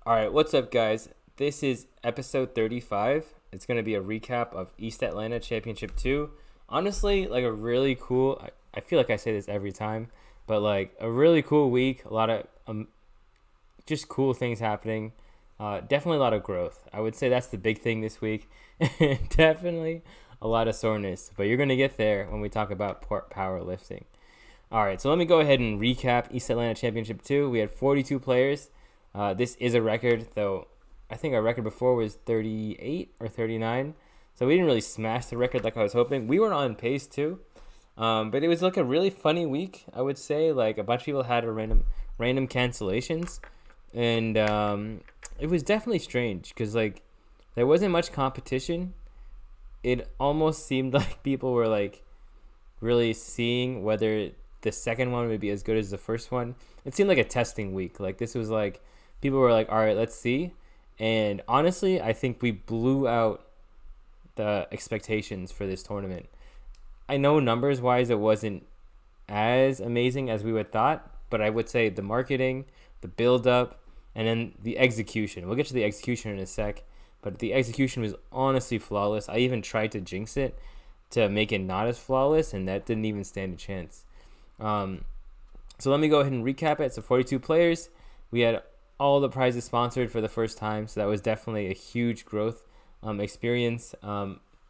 All right, what's up, guys? This is episode 35. It's going to be a recap of East Atlanta Championship 2. Honestly, like a really cool, I feel like I say this every time, but like a really cool week. A lot of just cool things happening. Definitely a lot of growth. I would say that's the big thing this week. Definitely a lot of soreness, but you're going to get there when we talk about powerlifting. All right, so let me go ahead and recap East Atlanta Championship 2. We had 42 players. This is a record, though I think our record before was 38 or 39. So we didn't really smash the record like I was hoping. We were on pace too. But it was like a really funny week, I would say. Like a bunch of people had a random cancellations. And it was definitely strange because like there wasn't much competition. It almost seemed like people were like really seeing whether the second one would be as good as the first one. It seemed like a testing week. Like this was like people were like, all right, let's see. And honestly, I think we blew out the expectations for this tournament. I know numbers wise it wasn't as amazing as we would thought, but I would say the marketing, the build up, and then the execution. We'll get to the execution in a sec, but the execution was honestly flawless. I even tried to jinx it to make it not as flawless, and that didn't even stand a chance. So let me go ahead and recap it. So 42 players. We had all the prizes sponsored for the first time, so that was definitely a huge growth experience.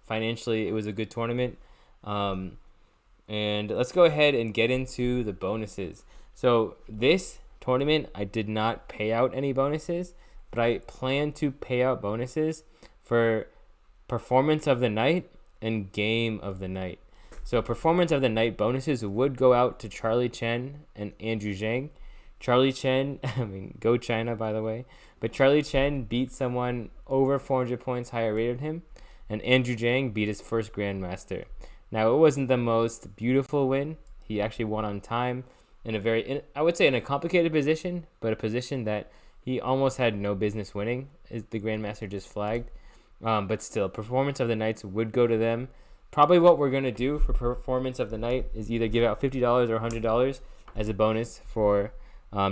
Financially, it was a good tournament. And let's go ahead and get into the bonuses. So this tournament, I did not pay out any bonuses, but I plan to pay out bonuses for performance of the night and game of the night. So performance of the night bonuses would go out to Charley, Chen, and Andrew Jiang. Charley Chen, go China, by the way. But Charley Chen beat someone over 400 points higher rated him, and Andrew Jiang beat his first Grandmaster. Now, it wasn't the most beautiful win. He actually won on time in I would say in a complicated position, but a position that he almost had no business winning. The Grandmaster just flagged. But still, performance of the nights would go to them. Probably what we're going to do for performance of the night is either give out $50 or $100 as a bonus for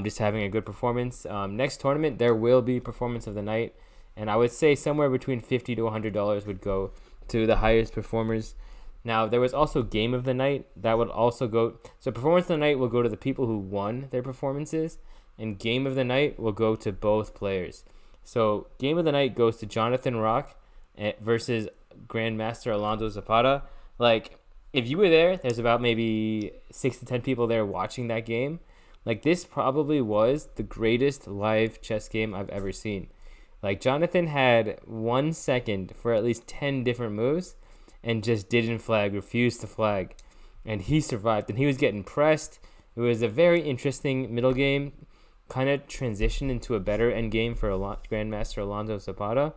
just having a good performance. Next tournament, there will be performance of the night. And I would say somewhere between $50 to $100 would go to the highest performers. Now, there was also game of the night. That would also go. So performance of the night will go to the people who won their performances. And game of the night will go to both players. So game of the night goes to Jonathan Hrach versus Grandmaster Alonso Zapata. Like, if you were there, there's about maybe 6 to 10 people there watching that game. Like, this probably was the greatest live chess game I've ever seen. Like, Jonathan had 1 second for at least 10 different moves and just didn't flag, refused to flag. And he survived, and he was getting pressed. It was a very interesting middle game, kind of transitioned into a better end game for Grandmaster Alonso Zapata.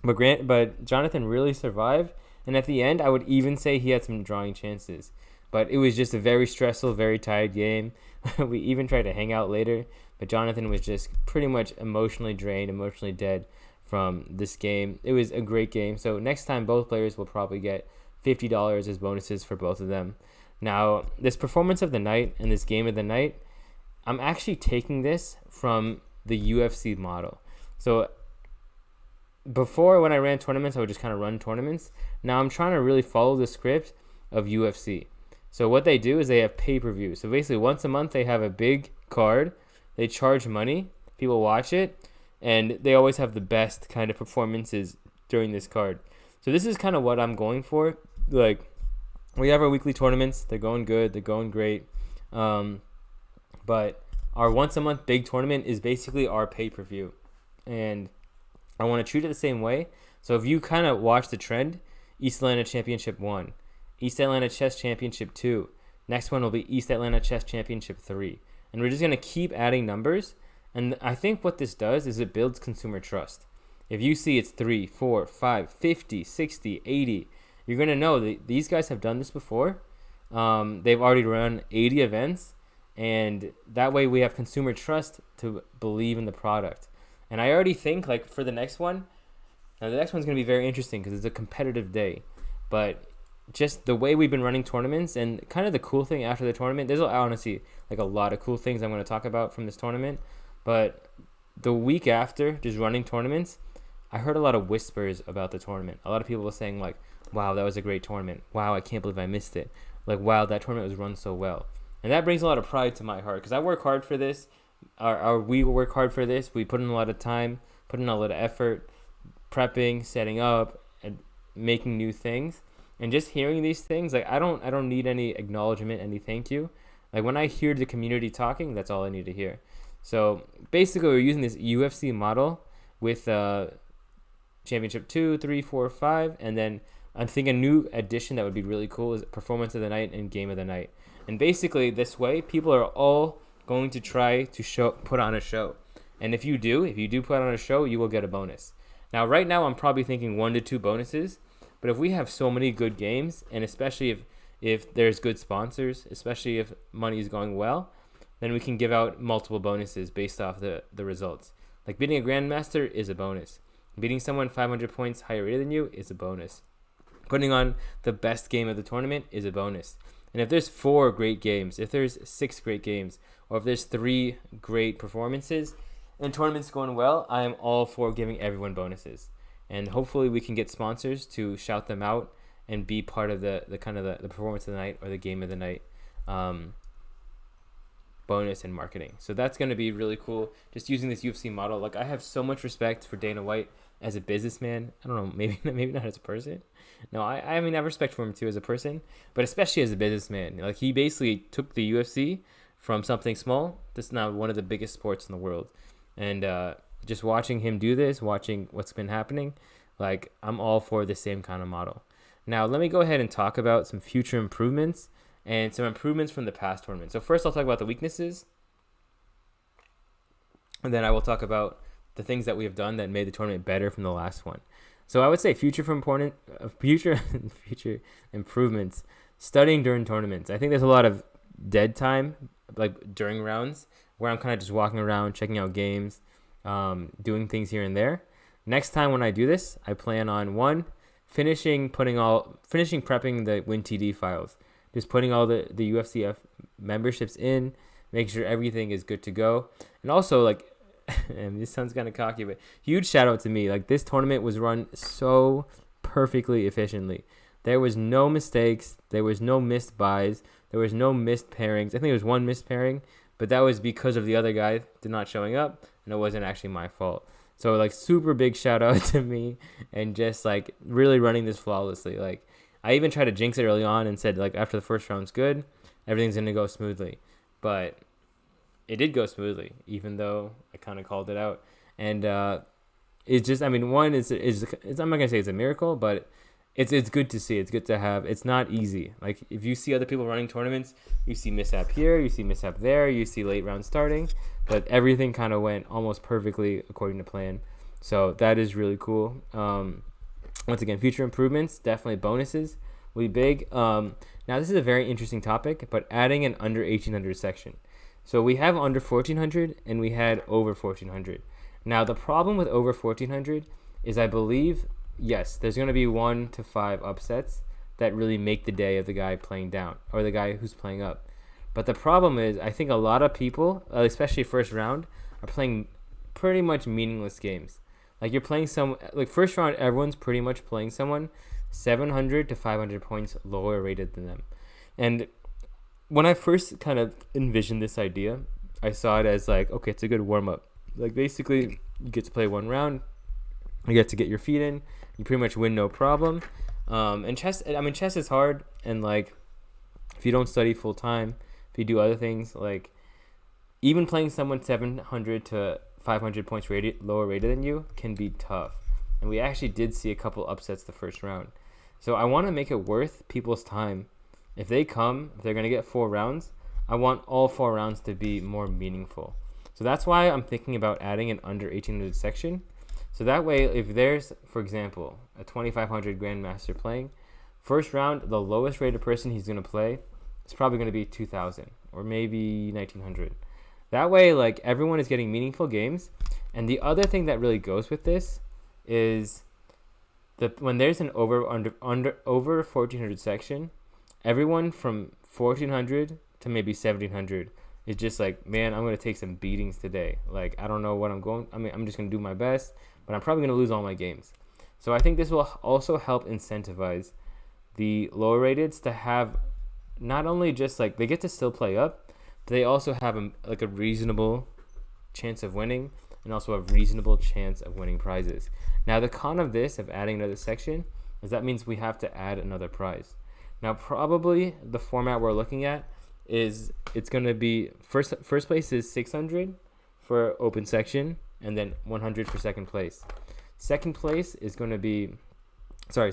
But Jonathan really survived, and at the end, I would even say he had some drawing chances. But it was just a very stressful, very tired game. We even tried to hang out later, but Jonathan was just pretty much emotionally drained, emotionally dead from this game. It was a great game. So next time, both players will probably get $50 as bonuses for both of them. Now, this performance of the night and this game of the night, I'm actually taking this from the UFC model. So before, when I ran tournaments, I would just kind of run tournaments. Now I'm trying to really follow the script of UFC. So what they do is they have pay-per-view. So basically once a month they have a big card. They charge money. People watch it. And they always have the best kind of performances during this card. So this is kind of what I'm going for. Like, we have our weekly tournaments. They're going good. They're going great. But our once-a-month big tournament is basically our pay-per-view. And I want to treat it the same way. So if you kind of watch the trend, East Atlanta Championship 1, East Atlanta Chess Championship 2, next one will be East Atlanta Chess Championship 3. And we're just going to keep adding numbers. And I think what this does is it builds consumer trust. If you see it's 3, 4, 5, 50, 60, 80, you're going to know that these guys have done this before. They've already run 80 events. And that way we have consumer trust to believe in the product. And I already think, like, for the next one, now the next one's going to be very interesting because it's a competitive day. But just the way we've been running tournaments and kind of the cool thing after the tournament, there's honestly, like, a lot of cool things I'm going to talk about from this tournament. But the week after just running tournaments, I heard a lot of whispers about the tournament. A lot of people were saying like, wow, that was a great tournament. Wow, I can't believe I missed it. Like, wow, that tournament was run so well. And that brings a lot of pride to my heart because I work hard for this. We work hard for this. We put in a lot of time, put in a lot of effort, prepping, setting up, and making new things. And just hearing these things, like I don't need any acknowledgement, any thank you. Like when I hear the community talking, that's all I need to hear. So basically, we're using this UFC model with Championship 2, 3, 4, 5, and then I think a new addition that would be really cool is Performance of the Night and Game of the Night. And basically, this way, people are all going to try to put on a show. And if you do put on a show, you will get a bonus. Now, right now, I'm probably thinking 1 to 2 bonuses. But if we have so many good games, and especially if there's good sponsors, especially if money is going well, then we can give out multiple bonuses based off the results. Like beating a Grandmaster is a bonus. Beating someone 500 points higher rated than you is a bonus. Putting on the best game of the tournament is a bonus. And if there's 4 great games, if there's 6 great games, or if there's 3 great performances, and tournaments going well, I am all for giving everyone bonuses. And hopefully we can get sponsors to shout them out and be part of the kind of the performance of the night or the game of the night bonus and marketing. So that's going to be really cool. Just using this UFC model. Like I have so much respect for Dana White as a businessman. I don't know, maybe not as a person. No, I mean, I have respect for him too as a person, but especially as a businessman. Like he basically took the UFC from something small to now one of the biggest sports in the world. And just watching him do this, watching what's been happening, like I'm all for the same kind of model. Now, let me go ahead and talk about some future improvements and some improvements from the past tournament. So first I'll talk about the weaknesses, and then I will talk about the things that we have done that made the tournament better from the last one. So I would say future improvements, studying during tournaments. I think there's a lot of dead time, like during rounds, where I'm kind of just walking around, checking out games, doing things here and there. Next time when I do this, I plan on finishing prepping the WinTD files, just putting all the UFC memberships in, making sure everything is good to go, and also like. And this sounds kind of cocky, but huge shout out to me. Like this tournament was run so perfectly efficiently. There was no mistakes. There was no missed buys. There was no missed pairings. I think there was one missed pairing, but that was because of the other guy not showing up, and it wasn't actually my fault. So like super big shout out to me and just like really running this flawlessly. Like I even tried to jinx it early on and said like after the first round's good, everything's gonna go smoothly, but it did go smoothly, even though I kind of called it out. And it's just, I mean, one is I'm not gonna say it's a miracle, but it's good to see. It's good to have. It's not easy. Like if you see other people running tournaments, you see mishap here, you see mishap there, you see late round starting, but everything kind of went almost perfectly according to plan. So that is really cool. Once again, future improvements, definitely bonuses will be big. Now this is a very interesting topic, but adding an under 1800 section. So we have under 1400 and we had over 1400. Now the problem with over 1400 is I believe, yes, there's going to be 1 to 5 upsets that really make the day of the guy playing down or the guy who's playing up. But the problem is I think a lot of people, especially first round, are playing pretty much meaningless games. Like you're playing first round, everyone's pretty much playing someone 700 to 500 points lower rated than them. And when I first kind of envisioned this idea, I saw it as like, okay, it's a good warm-up. Like basically, you get to play 1 round, you get to get your feet in, you pretty much win no problem. And chess is hard, and like, if you don't study full time, if you do other things, like even playing someone 700 to 500 points lower rated than you can be tough. And we actually did see a couple upsets the first round. So I want to make it worth people's time. If they're going to get 4 rounds, I want all 4 rounds to be more meaningful. So that's why I'm thinking about adding an under 1800 section. So that way, if there's, for example, a 2500 Grandmaster playing, first round, the lowest rated person he's going to play is probably going to be 2000 or maybe 1900. That way, like everyone is getting meaningful games. And the other thing that really goes with this is when there's an over 1400 section, everyone from 1400 to maybe 1700 is just like, man, I'm going to take some beatings today. Like, I don't know what I'm just going to do my best, but I'm probably going to lose all my games. So I think this will also help incentivize the lower rateds to have not only just like they get to still play up, but they also have a reasonable chance of winning and also a reasonable chance of winning prizes. Now, the con of this, of adding another section, is that means we have to add another prize. Now, probably the format we're looking at is it's going to be first place is 600 for open section and then 100 for second place. Second place is going to be, sorry.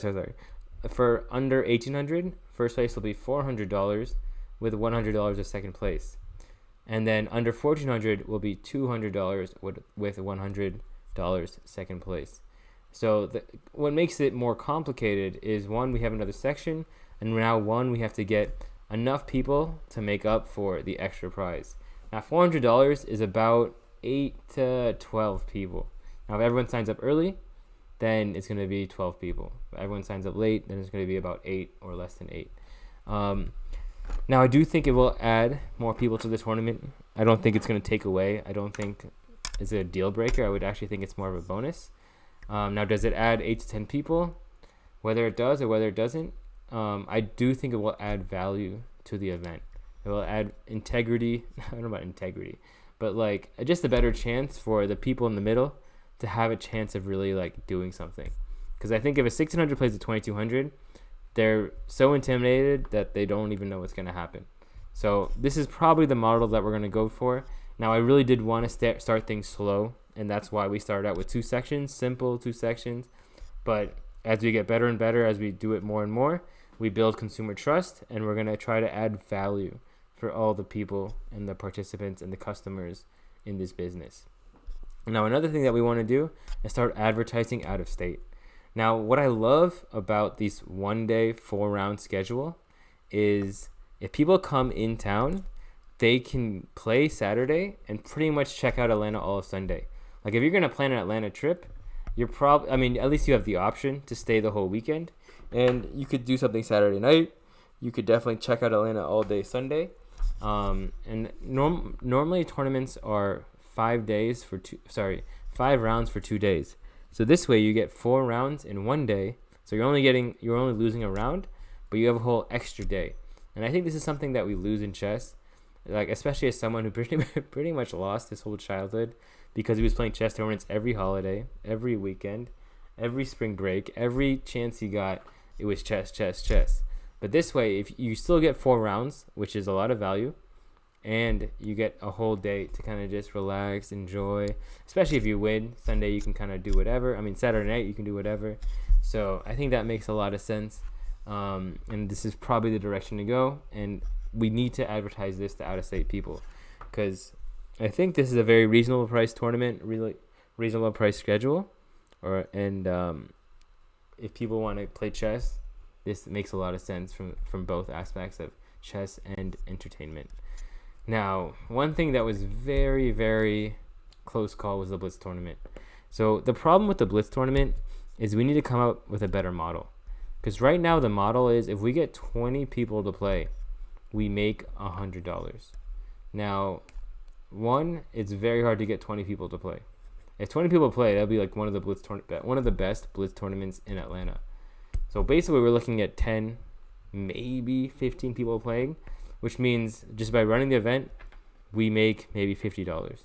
For under 1,800, first place will be $400 with $100 of second place. And then under 1,400 will be $200 with $100 second place. So what makes it more complicated is, one, we have another section, and now we have to get enough people to make up for the extra prize. Now, $400 is about 8 to 12 people. Now, if everyone signs up early, then it's going to be 12 people. If everyone signs up late, then it's going to be about 8 or less than 8. Now, I do think it will add more people to the tournament. I don't think it's going to take away. I don't think it's a deal breaker. I would actually think it's more of a bonus. Now, does it add 8 to 10 people? Whether it does or whether it doesn't, I do think it will add value to the event. It will add integrity. I don't know about integrity, but like just a better chance for the people in the middle to have a chance of really like doing something. Because I think if a 1,600 plays a 2,200, they're so intimidated that they don't even know what's going to happen. So this is probably the model that we're going to go for. Now, I really did want to start things slow, and that's why we started out with 2 sections, simple 2 sections. But as we get better and better, as we do it more and more, we build consumer trust, and we're going to try to add value for all the people and the participants and the customers in this business. Now, another thing that we want to do is start advertising out of state. Now, what I love about this 1-day 4-round schedule is if people come in town, they can play Saturday and pretty much check out Atlanta all of Sunday. Like, if you're going to plan an Atlanta trip, at least you have the option to stay the whole weekend, and you could do something Saturday night. You could definitely check out Atlanta all day Sunday. And normally tournaments are 5 rounds for 2 days. So this way you get 4 rounds in 1 day. So you're only losing a round, but you have a whole extra day. And I think this is something that we lose in chess, like especially as someone who pretty much lost his whole childhood because he was playing chess tournaments every holiday, every weekend, every spring break, every chance he got, it was chess. But this way, if you still get 4 rounds, which is a lot of value, and you get a whole day to kind of just relax, enjoy, especially if you win. Sunday, you can kind of do whatever. Saturday night, you can do whatever. So I think that makes a lot of sense. And this is probably the direction to go. And we need to advertise this to out-of-state people, because I think this is a very reasonable price tournament, really reasonable price schedule. If people want to play chess, this makes a lot of sense from both aspects of chess and entertainment. Now, one thing that was very, very close call was the Blitz Tournament. So the problem with the Blitz Tournament is we need to come up with a better model. Because right now the model is if we get 20 people to play, we make $100. Now, one, it's very hard to get 20 people to play. If 20 people play, that'll be like one of the best Blitz tournaments in Atlanta. So basically, we're looking at 10, maybe 15 people playing, which means just by running the event, we make maybe $50.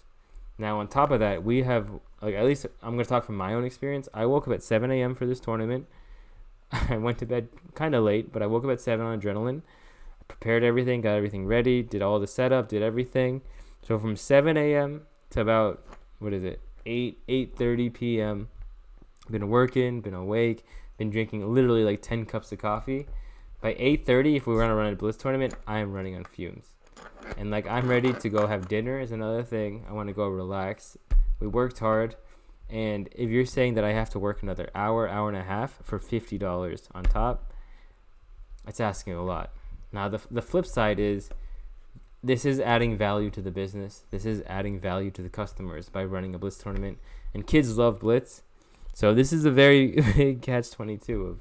Now, on top of that, we have, at least I'm going to talk from my own experience. I woke up at 7 a.m. for this tournament. I went to bed kind of late, but I woke up at 7 on adrenaline. I prepared everything, got everything ready, did all the setup, did everything. So from 7 a.m. to about, 8:30 p.m., been working, been awake, been drinking literally like 10 cups of coffee. By 8:30, if we were going to run a Blitz tournament, I am running on fumes. And I'm ready to go have dinner is another thing. I want to go relax. We worked hard. And if you're saying that I have to work another hour and a half for $50 on top, it's asking a lot. Now, the flip side is this is adding value to the business. This is adding value to the customers by running a Blitz tournament. And kids love Blitz. So this is a very big catch-22 of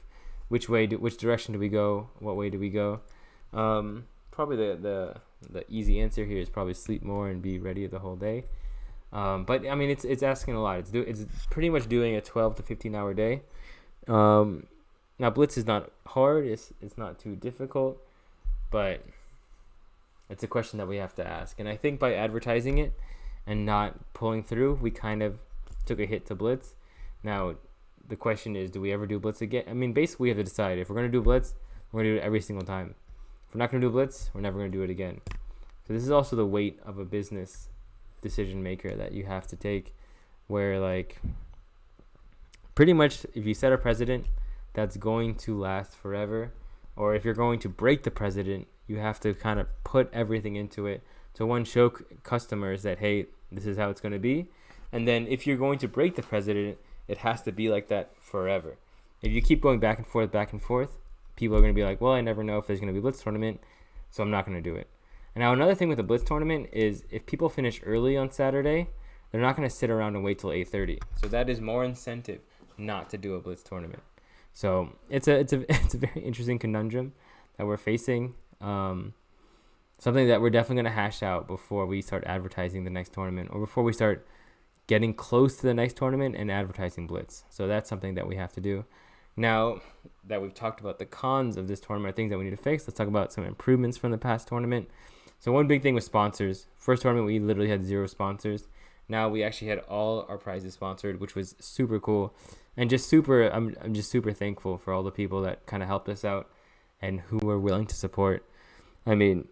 which direction do we go? What way do we go? Probably the the easy answer here is probably sleep more and be ready the whole day. But I mean, it's asking a lot. It's pretty much doing a 12 to 15 hour day. Now Blitz is not hard. It's not too difficult, but it's a question that we have to ask. And I think by advertising it and not pulling through, we kind of took a hit to Blitz. Now the question is, do we ever do Blitz again? I mean, basically we have to decide if we're going to do Blitz, we're going to do it every single time. If we're not going to do Blitz, we're never going to do it again. So this is also the weight of a business decision maker that you have to take, where like pretty much if you set a precedent that's going to last forever, or if you're going to break the precedent, you have to kind of put everything into it to one, show customers that, hey, this is how it's going to be. And then if you're going to break the precedent, it has to be like that forever. If you keep going back and forth, people are going to be like, well, I never know if there's going to be a Blitz tournament, so I'm not going to do it. And now another thing with the Blitz tournament is if people finish early on Saturday, they're not going to sit around and wait till 8:30. So that is more incentive not to do a Blitz tournament. So it's a very interesting conundrum that we're facing. Something that we're definitely going to hash out before we start advertising the next tournament, or before we start getting close to the next tournament and advertising Blitz. So that's something that we have to do. Now that we've talked about the cons of this tournament, things that we need to fix, let's talk about some improvements from the past tournament. So one big thing was sponsors. First tournament, we literally had 0 sponsors. Now we actually had all our prizes sponsored, which was super cool. And I'm just super thankful for all the people that kind of helped us out and who were willing to support. I mean,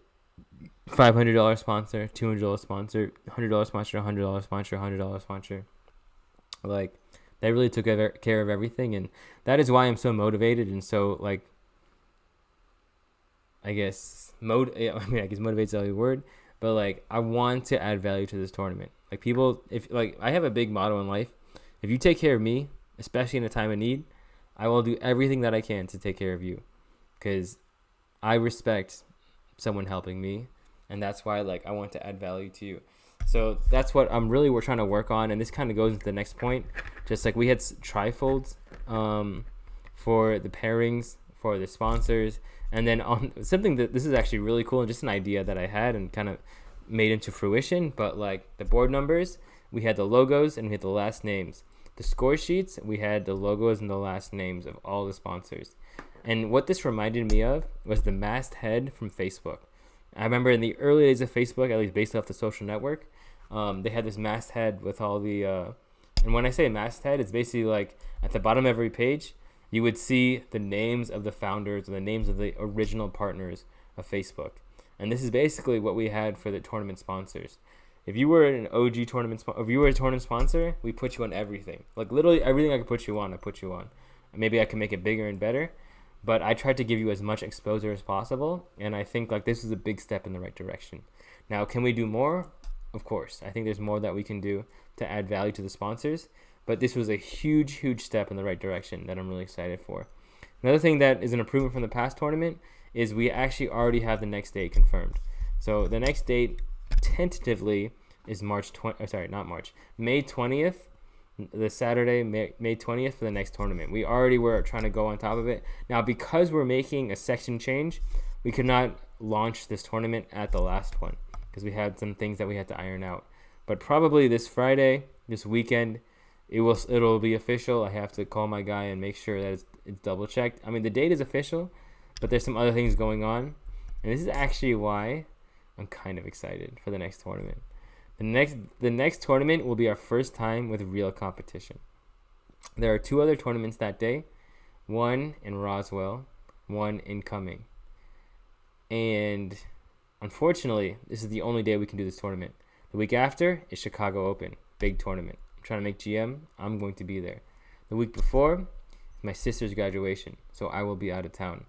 $500 sponsor, $200 sponsor, $100 sponsor, $100 sponsor, $100 sponsor. Like, they really took care of everything. And that is why I'm so motivated and so, like, I guess motivate's the only word, but like I want to add value to this tournament. Like people, if like I have a big motto in life, if you take care of me, especially in a time of need, I will do everything that I can to take care of you, because I respect someone helping me, and that's why like I want to add value to you. So that's what we're trying to work on, and this kind of goes into the next point. Just like we had Trifolds for the pairings, for the sponsors. And then on something that this is actually really cool and just an idea that I had and kind of made into fruition. But like the board numbers, we had the logos and we had the last names. The score sheets, we had the logos and the last names of all the sponsors. And what this reminded me of was the masthead from Facebook. I remember in the early days of Facebook, at least based off the social network, they had this masthead with all the, and when I say masthead, it's basically like at the bottom of every page, you would see the names of the founders or the names of the original partners of Facebook. And this is basically what we had for the tournament sponsors. If you were an OG tournament if you were a tournament sponsor, we put you on everything. Like literally everything I could put you on, I put you on. Maybe I can make it bigger and better, but I tried to give you as much exposure as possible, and I think like this is a big step in the right direction. Now, can we do more? Of course. I think there's more that we can do to add value to the sponsors. But this was a huge step in the right direction that I'm really excited for. Another thing that is an improvement from the past tournament is we actually already have the next date confirmed. So the next date tentatively is May 20th, the Saturday, May 20th for the next tournament. We already were trying to go on top of it. Now, because we're making a section change, we could not launch this tournament at the last one because we had some things that we had to iron out. But probably this Friday, this weekend, it'll be official. I have to call my guy and make sure that it's double checked. I mean, the date is official, but there's some other things going on, and this is actually why I'm kind of excited for the next tournament. The next tournament will be our first time with real competition. There are 2 other tournaments that day, one in Roswell, one in Cumming, and unfortunately, this is the only day we can do this tournament. The week after is Chicago Open, big tournament. Trying to make GM, I'm going to be there. The week before, my sister's graduation, so I will be out of town.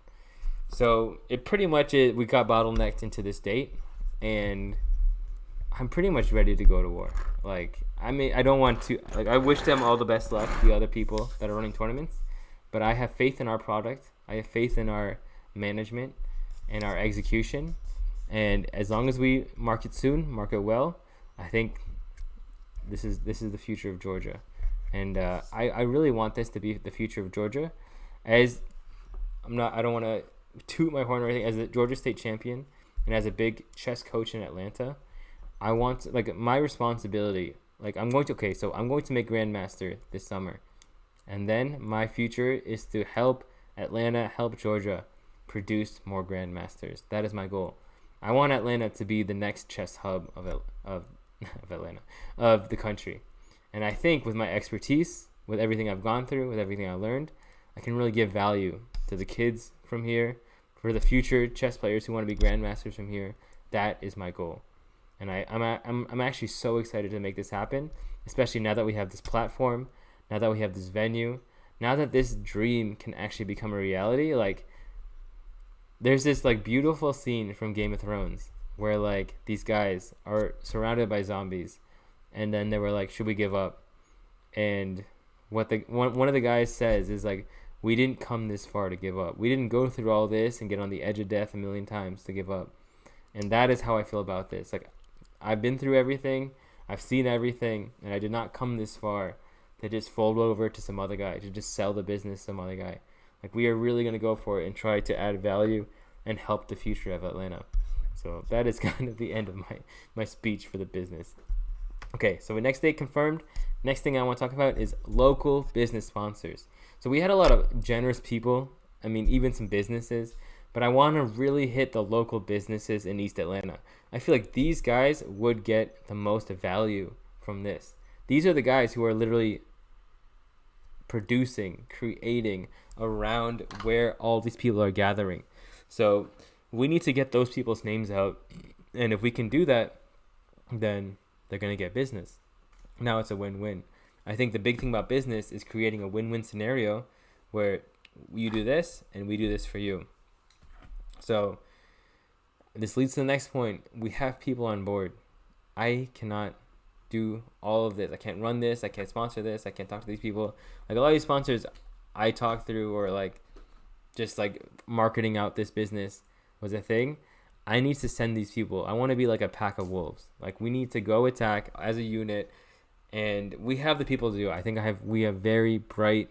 So it pretty much is, we got bottlenecked into this date, and I'm pretty much ready to go to war. Like, I mean, I don't want to, like, I wish them all the best luck, the other people that are running tournaments, but I have faith in our product. I have faith in our management and our execution, and as long as we market well, I think this is the future of Georgia, and I really want this to be the future of Georgia. As I don't want to toot my horn or anything. As the Georgia State champion, and as a big chess coach in Atlanta, I want like my responsibility. Like I'm going to make Grandmaster this summer, and then my future is to help Atlanta, help Georgia produce more Grandmasters. That is my goal. I want Atlanta to be the next chess hub of Atlanta, of the country. And I think with my expertise, with everything I've gone through, with everything I learned, I can really give value to the kids from here, for the future chess players who want to be Grandmasters from here. That is my goal. And I'm actually so excited to make this happen, especially now that we have this platform, now that we have this venue, now that this dream can actually become a reality. Like, there's this like beautiful scene from Game of Thrones where like these guys are surrounded by zombies, and then they were like, should we give up? And what the one of the guys says is like, we didn't come this far to give up. We didn't go through all this and get on the edge of death a million times to give up. And that is how I feel about this. Like, I've been through everything, I've seen everything, and I did not come this far to just fold over to some other guy, to just sell the business to some other guy. Like, we are really going to go for it and try to add value and help the future of Atlanta. So that is kind of the end of my speech for the business. Okay, so the next date confirmed. Next thing I want to talk about is local business sponsors. So we had a lot of generous people, I mean, even some businesses, but I want to really hit the local businesses in East Atlanta. I feel like these guys would get the most value from this. These are the guys who are literally producing, creating around where all these people are gathering. So we need to get those people's names out. And if we can do that, then they're going to get business. Now it's a win-win. I think the big thing about business is creating a win-win scenario where you do this and we do this for you. So this leads to the next point. We have people on board. I cannot do all of this. I can't run this. I can't sponsor this. I can't talk to these people. Like, a lot of these sponsors I talk through, or like just like marketing out this business was a thing. I need to send these people. I want to be like a pack of wolves. Like, we need to go attack as a unit, and we have the people to do it. I think we have very bright,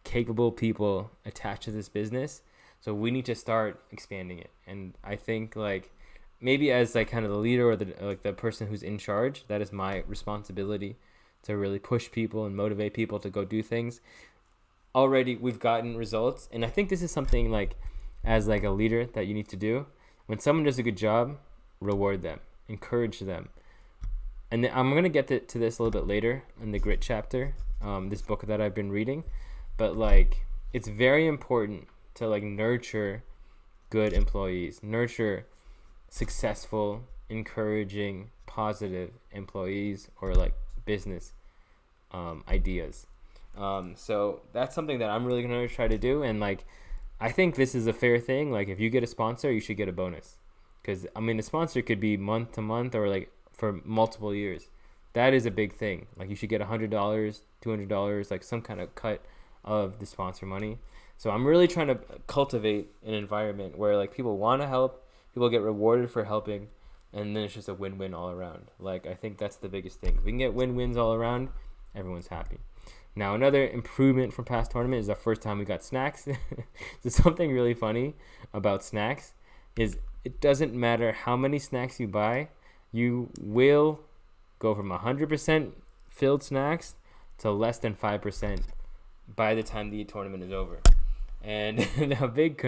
capable people attached to this business. So we need to start expanding it. And I think like maybe as like kind of the leader or the person who's in charge, that is my responsibility to really push people and motivate people to go do things. Already we've gotten results, and I think this is something like as like a leader that you need to do. When someone does a good job, reward them, encourage them. And then I'm gonna get to this a little bit later in the Grit chapter, this book that I've been reading. But like, it's very important to like nurture good employees, nurture successful, encouraging, positive employees, or like business ideas. So that's something that I'm really gonna try to do. And like, I think this is a fair thing. Like, if you get a sponsor, you should get a bonus, because I mean, a sponsor could be month to month or like for multiple years. That is a big thing. Like, you should get $100, $200, like some kind of cut of the sponsor money. So I'm really trying to cultivate an environment where like people want to help, people get rewarded for helping, and then it's just a win-win all around. Like, I think that's the biggest thing. If we can get win-wins all around, everyone's happy. Now, another improvement from past tournament is the first time we got snacks. So something really funny about snacks is it doesn't matter how many snacks you buy, you will go from 100% filled snacks to less than 5% by the time the tournament is over. And a big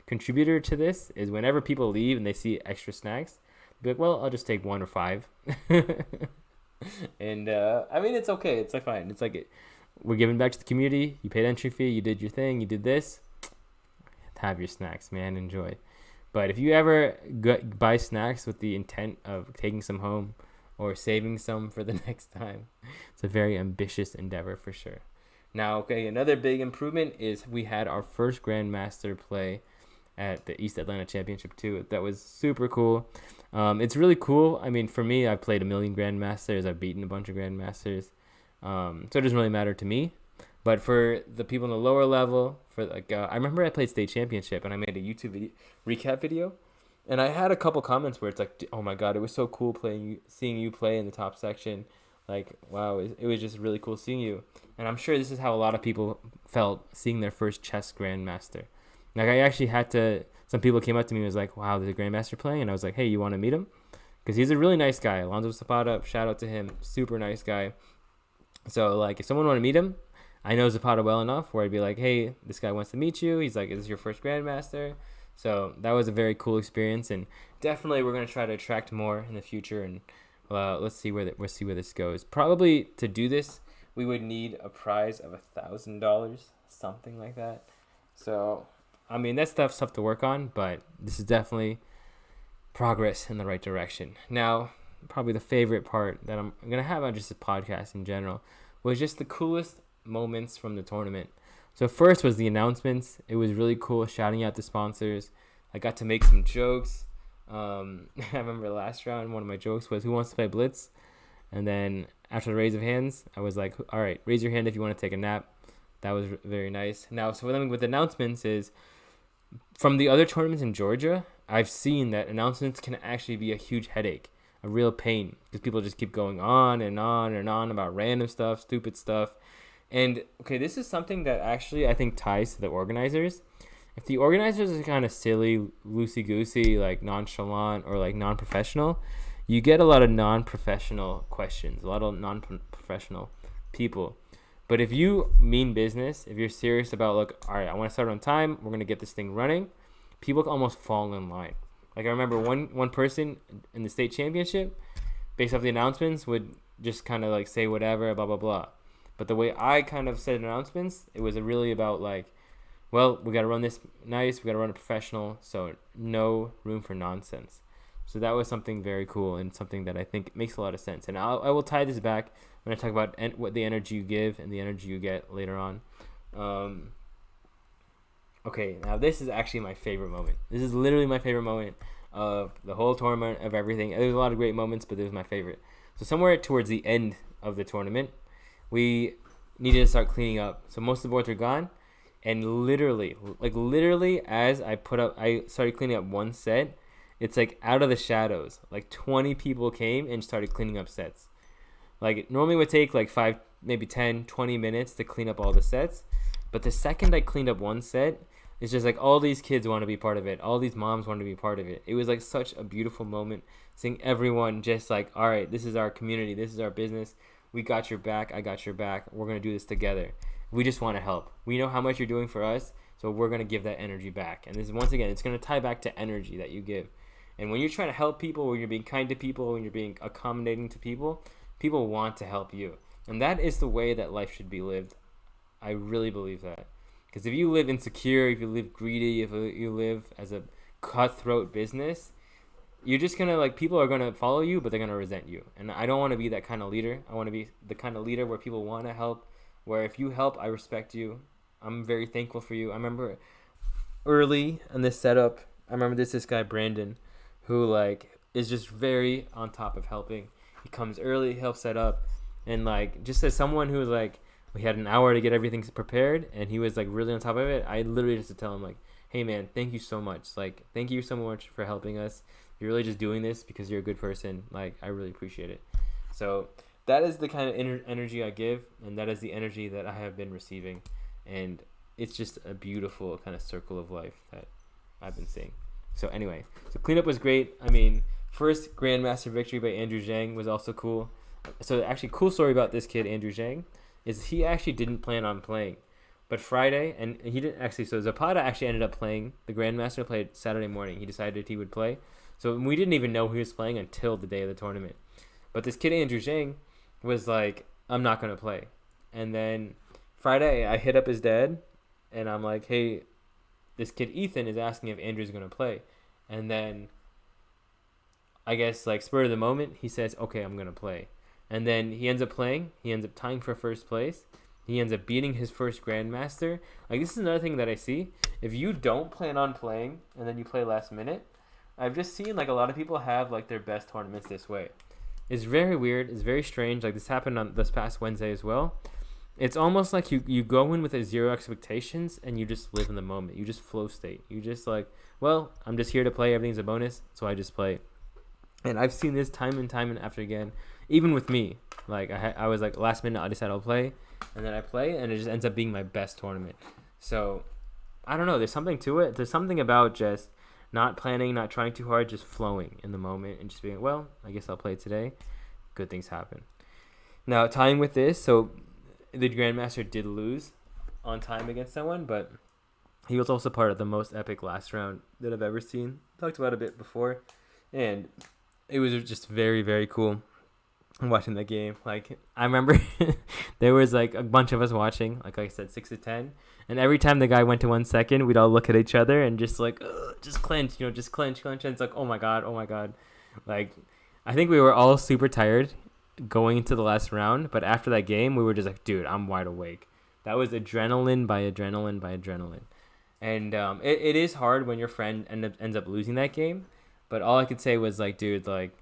contributor to this is whenever people leave and they see extra snacks, be like, well, I'll just take 1 or 5. And I mean, it's okay. It's like fine. It's like we're giving back to the community. You paid entry fee. You did your thing. You did this. Have your snacks, man. Enjoy. But if you ever buy snacks with the intent of taking some home or saving some for the next time, it's a very ambitious endeavor for sure. Now, okay, another big improvement is we had our first Grandmaster play at the East Atlanta Championship 2. That was super cool. It's really cool. I mean, for me, I've played a million Grandmasters. I've beaten a bunch of Grandmasters. So it doesn't really matter to me. But for the people in the lower level, for like, I remember I played state championship and I made a YouTube recap video. And I had a couple comments where it's like, oh my God, it was so cool seeing you play in the top section. Like, wow, it was just really cool seeing you. And I'm sure this is how a lot of people felt seeing their first chess Grandmaster. Like, I actually had to some people came up to me and was like, wow, there's a Grandmaster playing. And I was like, hey, you want to meet him? Because he's a really nice guy. Alonso Zapata, shout out to him. Super nice guy. So, like, if someone want to meet him, I know Zapata well enough where I'd be like, hey, this guy wants to meet you. He's like, is this your first Grandmaster? So that was a very cool experience. And definitely we're going to try to attract more in the future. And let's see where this goes. Probably to do this, we would need a prize of $1,000, something like that. So, I mean, that stuff's tough to work on, but this is definitely progress in the right direction. Now, probably the favorite part that I'm going to have on just the podcast in general was just the coolest moments from the tournament. So first was the announcements. It was really cool shouting out the sponsors. I got to make some jokes. I remember last round, one of my jokes was, who wants to play Blitz? And then after the raise of hands, I was like, all right, raise your hand if you want to take a nap. That was very nice. Now, so with announcements is, from the other tournaments in Georgia, I've seen that announcements can actually be a huge headache, a real pain, because people just keep going on and on and on about random stuff, stupid stuff. And, okay, this is something that actually I think ties to the organizers. If the organizers are kind of silly, loosey-goosey, like nonchalant or like non-professional, you get a lot of non-professional questions, a lot of non-professional people. But if you mean business, if you're serious about, look, all right, I want to start on time, we're going to get this thing running, people almost fall in line. Like, I remember one person in the state championship, based off the announcements, would just kind of like say whatever, blah, blah, blah. But the way I kind of said announcements, it was really about like, well, we got to run this nice, we got to run it professional, so no room for nonsense. So that was something very cool and something that I think makes a lot of sense. And I will tie this back when I talk about what the energy you give and the energy you get later on. Okay, now this is actually my favorite moment. This is literally my favorite moment of the whole tournament, of everything. There's a lot of great moments, but this is my favorite. So somewhere towards the end of the tournament, we needed to start cleaning up. So most of the boards were gone. And literally as I started cleaning up one set, it's like out of the shadows, like 20 people came and started cleaning up sets. Like, it normally would take like 5, maybe 10, 20 minutes to clean up all the sets. But the second I cleaned up one set, it's just like all these kids want to be part of it. All these moms want to be part of it. It was like such a beautiful moment, seeing everyone just like, all right, this is our community. This is our business. We got your back. I got your back. We're going to do this together. We just want to help. We know how much you're doing for us, so we're going to give that energy back. And this is, once again, it's going to tie back to energy that you give. And when you're trying to help people, when you're being kind to people, when you're being accommodating to people, people want to help you. And that is the way that life should be lived. I really believe that. Because if you live insecure, if you live greedy, if you live as a cutthroat business, you're just going to, like, people are going to follow you, but they're going to resent you. And I don't want to be that kind of leader. I want to be the kind of leader where people want to help, where if you help, I respect you. I'm very thankful for you. I remember early in this setup, I remember this guy, Brandon, who, like, is just very on top of helping. He comes early, helps set up, and, like, just as someone who was, like, we had an hour to get everything prepared, and he was, like, really on top of it, I literally just to tell him, like, hey, man, thank you so much. Like, thank you so much for helping us. You're really just doing this because you're a good person. Like, I really appreciate it. So that is the kind of energy I give, and that is the energy that I have been receiving. And it's just a beautiful kind of circle of life that I've been seeing. So anyway, so cleanup was great. I mean, first Grandmaster victory by Andrew Jiang was also cool. So actually, cool story about this kid, Andrew Jiang, is he actually didn't plan on playing. But Friday, and he didn't actually, so Zapata actually ended up playing. The Grandmaster played Saturday morning. He decided he would play. So we didn't even know he was playing until the day of the tournament. But this kid, Andrew Jiang, was like, I'm not going to play. And then Friday, I hit up his dad, and I'm like, hey, this kid Ethan is asking if Andrew's going to play. And then, I guess, like, spur of the moment, he says, okay, I'm going to play. And then he ends up playing. He ends up tying for first place. He ends up beating his first Grandmaster. Like, this is another thing that I see. If you don't plan on playing, and then you play last minute, I've just seen, like, a lot of people have, like, their best tournaments this way. It's very weird. It's very strange. Like, this happened on this past Wednesday as well. It's almost like you go in with a zero expectations, and you just live in the moment. You just flow state. You just, like, well, I'm just here to play. Everything's a bonus, so I just play. And I've seen this time and after again, even with me. Like, I was, like, last minute, I decided I'll play, and then I play, and it just ends up being my best tournament. So, I don't know. There's something to it. There's something about just not planning, not trying too hard, just flowing in the moment and just being, well, I guess I'll play today. Good things happen. Now, tying with this, so the Grandmaster did lose on time against someone, but he was also part of the most epic last round that I've ever seen. Talked about it a bit before, and it was just very, very cool watching that game. Like, I remember there was like a bunch of us watching, like I said, 6-10, and every time the guy went to 1 second, we'd all look at each other and just like, just clench, just clench, and it's like, oh my god. Like, I think we were all super tired going into the last round, but after that game, we were just like, dude, I'm wide awake. That was adrenaline by adrenaline. And it is hard when your friend ends up losing that game, but all I could say was like, dude, like,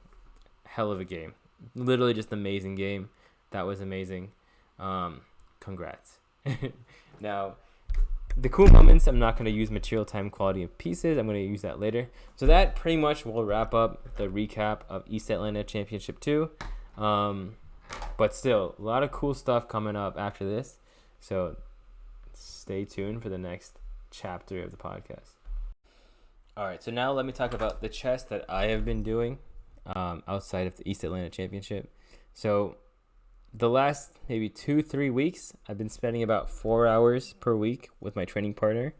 hell of a game. Literally just amazing game. That was amazing. Congrats. Now, the cool moments, I'm not going to use material, time, quality, and pieces. I'm going to use that later. So that pretty much will wrap up the recap of East Atlanta Championship 2. But still, a lot of cool stuff coming up after this. So stay tuned for the next chapter of the podcast. All right, so now let me talk about the chess that I have been doing outside of the East Atlanta Championship. So the last maybe 2-3 weeks, I've been spending about 4 hours per week with my training partner,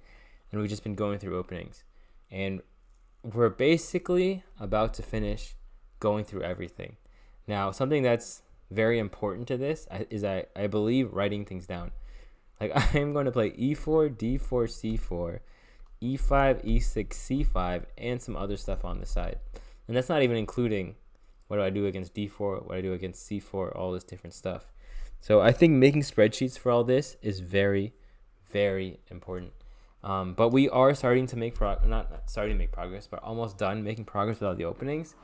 and we've just been going through openings. And we're basically about to finish going through everything. Now, something that's very important to this is I believe writing things down. Like, I am going to play e4, d4, c4, e5, e6, c5, and some other stuff on the side. And that's not even including what do I do against d4, what I do against c4, all this different stuff. So I think making spreadsheets for all this is very, very important. But we are starting to make not starting to make progress, but almost done making progress with all the openings.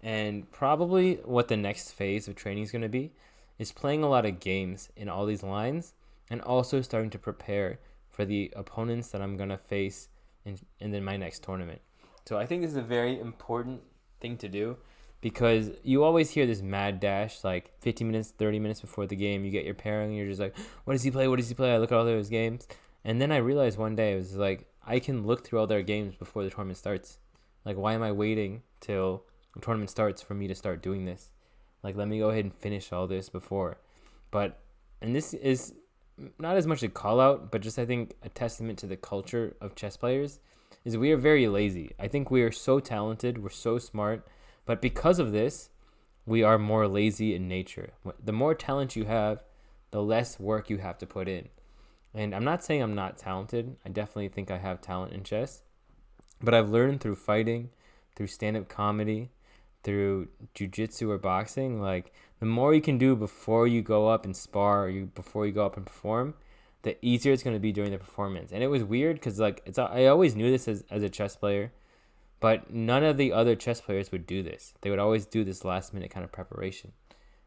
And probably what the next phase of training is going to be is playing a lot of games in all these lines, and also starting to prepare for the opponents that I'm going to face in then my next tournament. So I think this is a very important thing to do, because you always hear this mad dash, like 15 minutes, 30 minutes before the game, you get your pairing, and you're just like, what does he play? I look at all those games. And then I realized one day, it was like, I can look through all their games before the tournament starts. Like, why am I waiting till the tournament starts for me to start doing this? Like, let me go ahead and finish all this before. And this is not as much a call out, but just, I think, a testament to the culture of chess players, is we are very lazy. I think we are so talented, we're so smart, but because of this, we are more lazy in nature. The more talent you have, the less work you have to put in. And I'm not saying I'm not talented. I definitely think I have talent in chess, but I've learned through fighting, through stand-up comedy, through jiu-jitsu or boxing, like, the more you can do before you go up and spar, or before you go up and perform, the easier it's going to be during the performance. And it was weird because, like, I always knew this as a chess player, but none of the other chess players would do this. They would always do this last minute kind of preparation.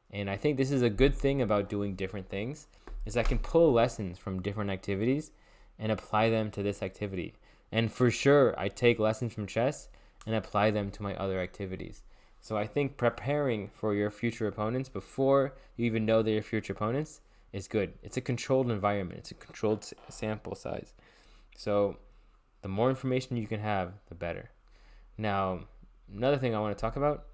And I think this is a good thing about doing different things, is I can pull lessons from different activities and apply them to this activity. And for sure, I take lessons from chess and apply them to my other activities. So I think preparing for your future opponents before you even know they're your future opponents is good. It's a controlled environment. It's a controlled sample size. So the more information you can have, the better. Now, another thing I want to talk about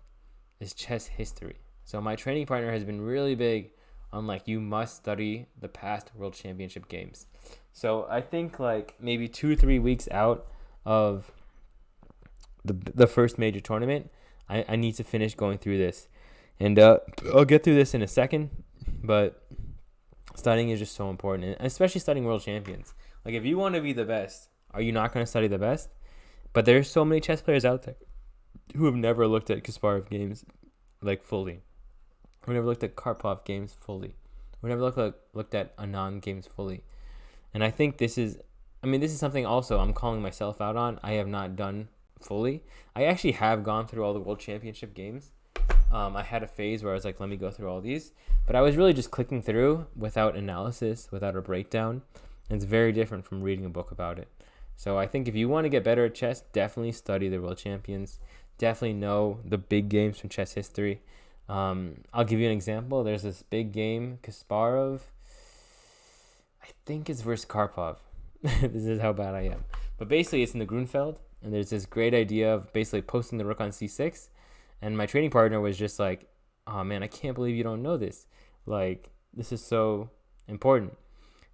is chess history. So my training partner has been really big on, like, you must study the past World Championship games. So I think, like, maybe 2-3 weeks out of the first major tournament, I need to finish going through this. And I'll get through this in a second, but studying is just so important, and especially studying World Champions. Like, if you want to be the best, are you not going to study the best? But there's so many chess players out there who have never looked at Kasparov games, like, fully. Who never looked at Karpov games fully. Who never looked at Anand games fully. And I think this is something also I'm calling myself out on. I have not done fully. I actually have gone through all the World Championship games. I had a phase where I was like, let me go through all these. But I was really just clicking through without analysis, without a breakdown. And it's very different from reading a book about it. So I think if you want to get better at chess, definitely study the World Champions. Definitely know the big games from chess history. I'll give you an example. There's this big game, Kasparov. I think it's versus Karpov. This is how bad I am. But basically, it's in the Grunfeld. and there's this great idea of basically posting the rook on c6, and my training partner was just like, oh man, I can't believe you don't know this. Like, this is so important.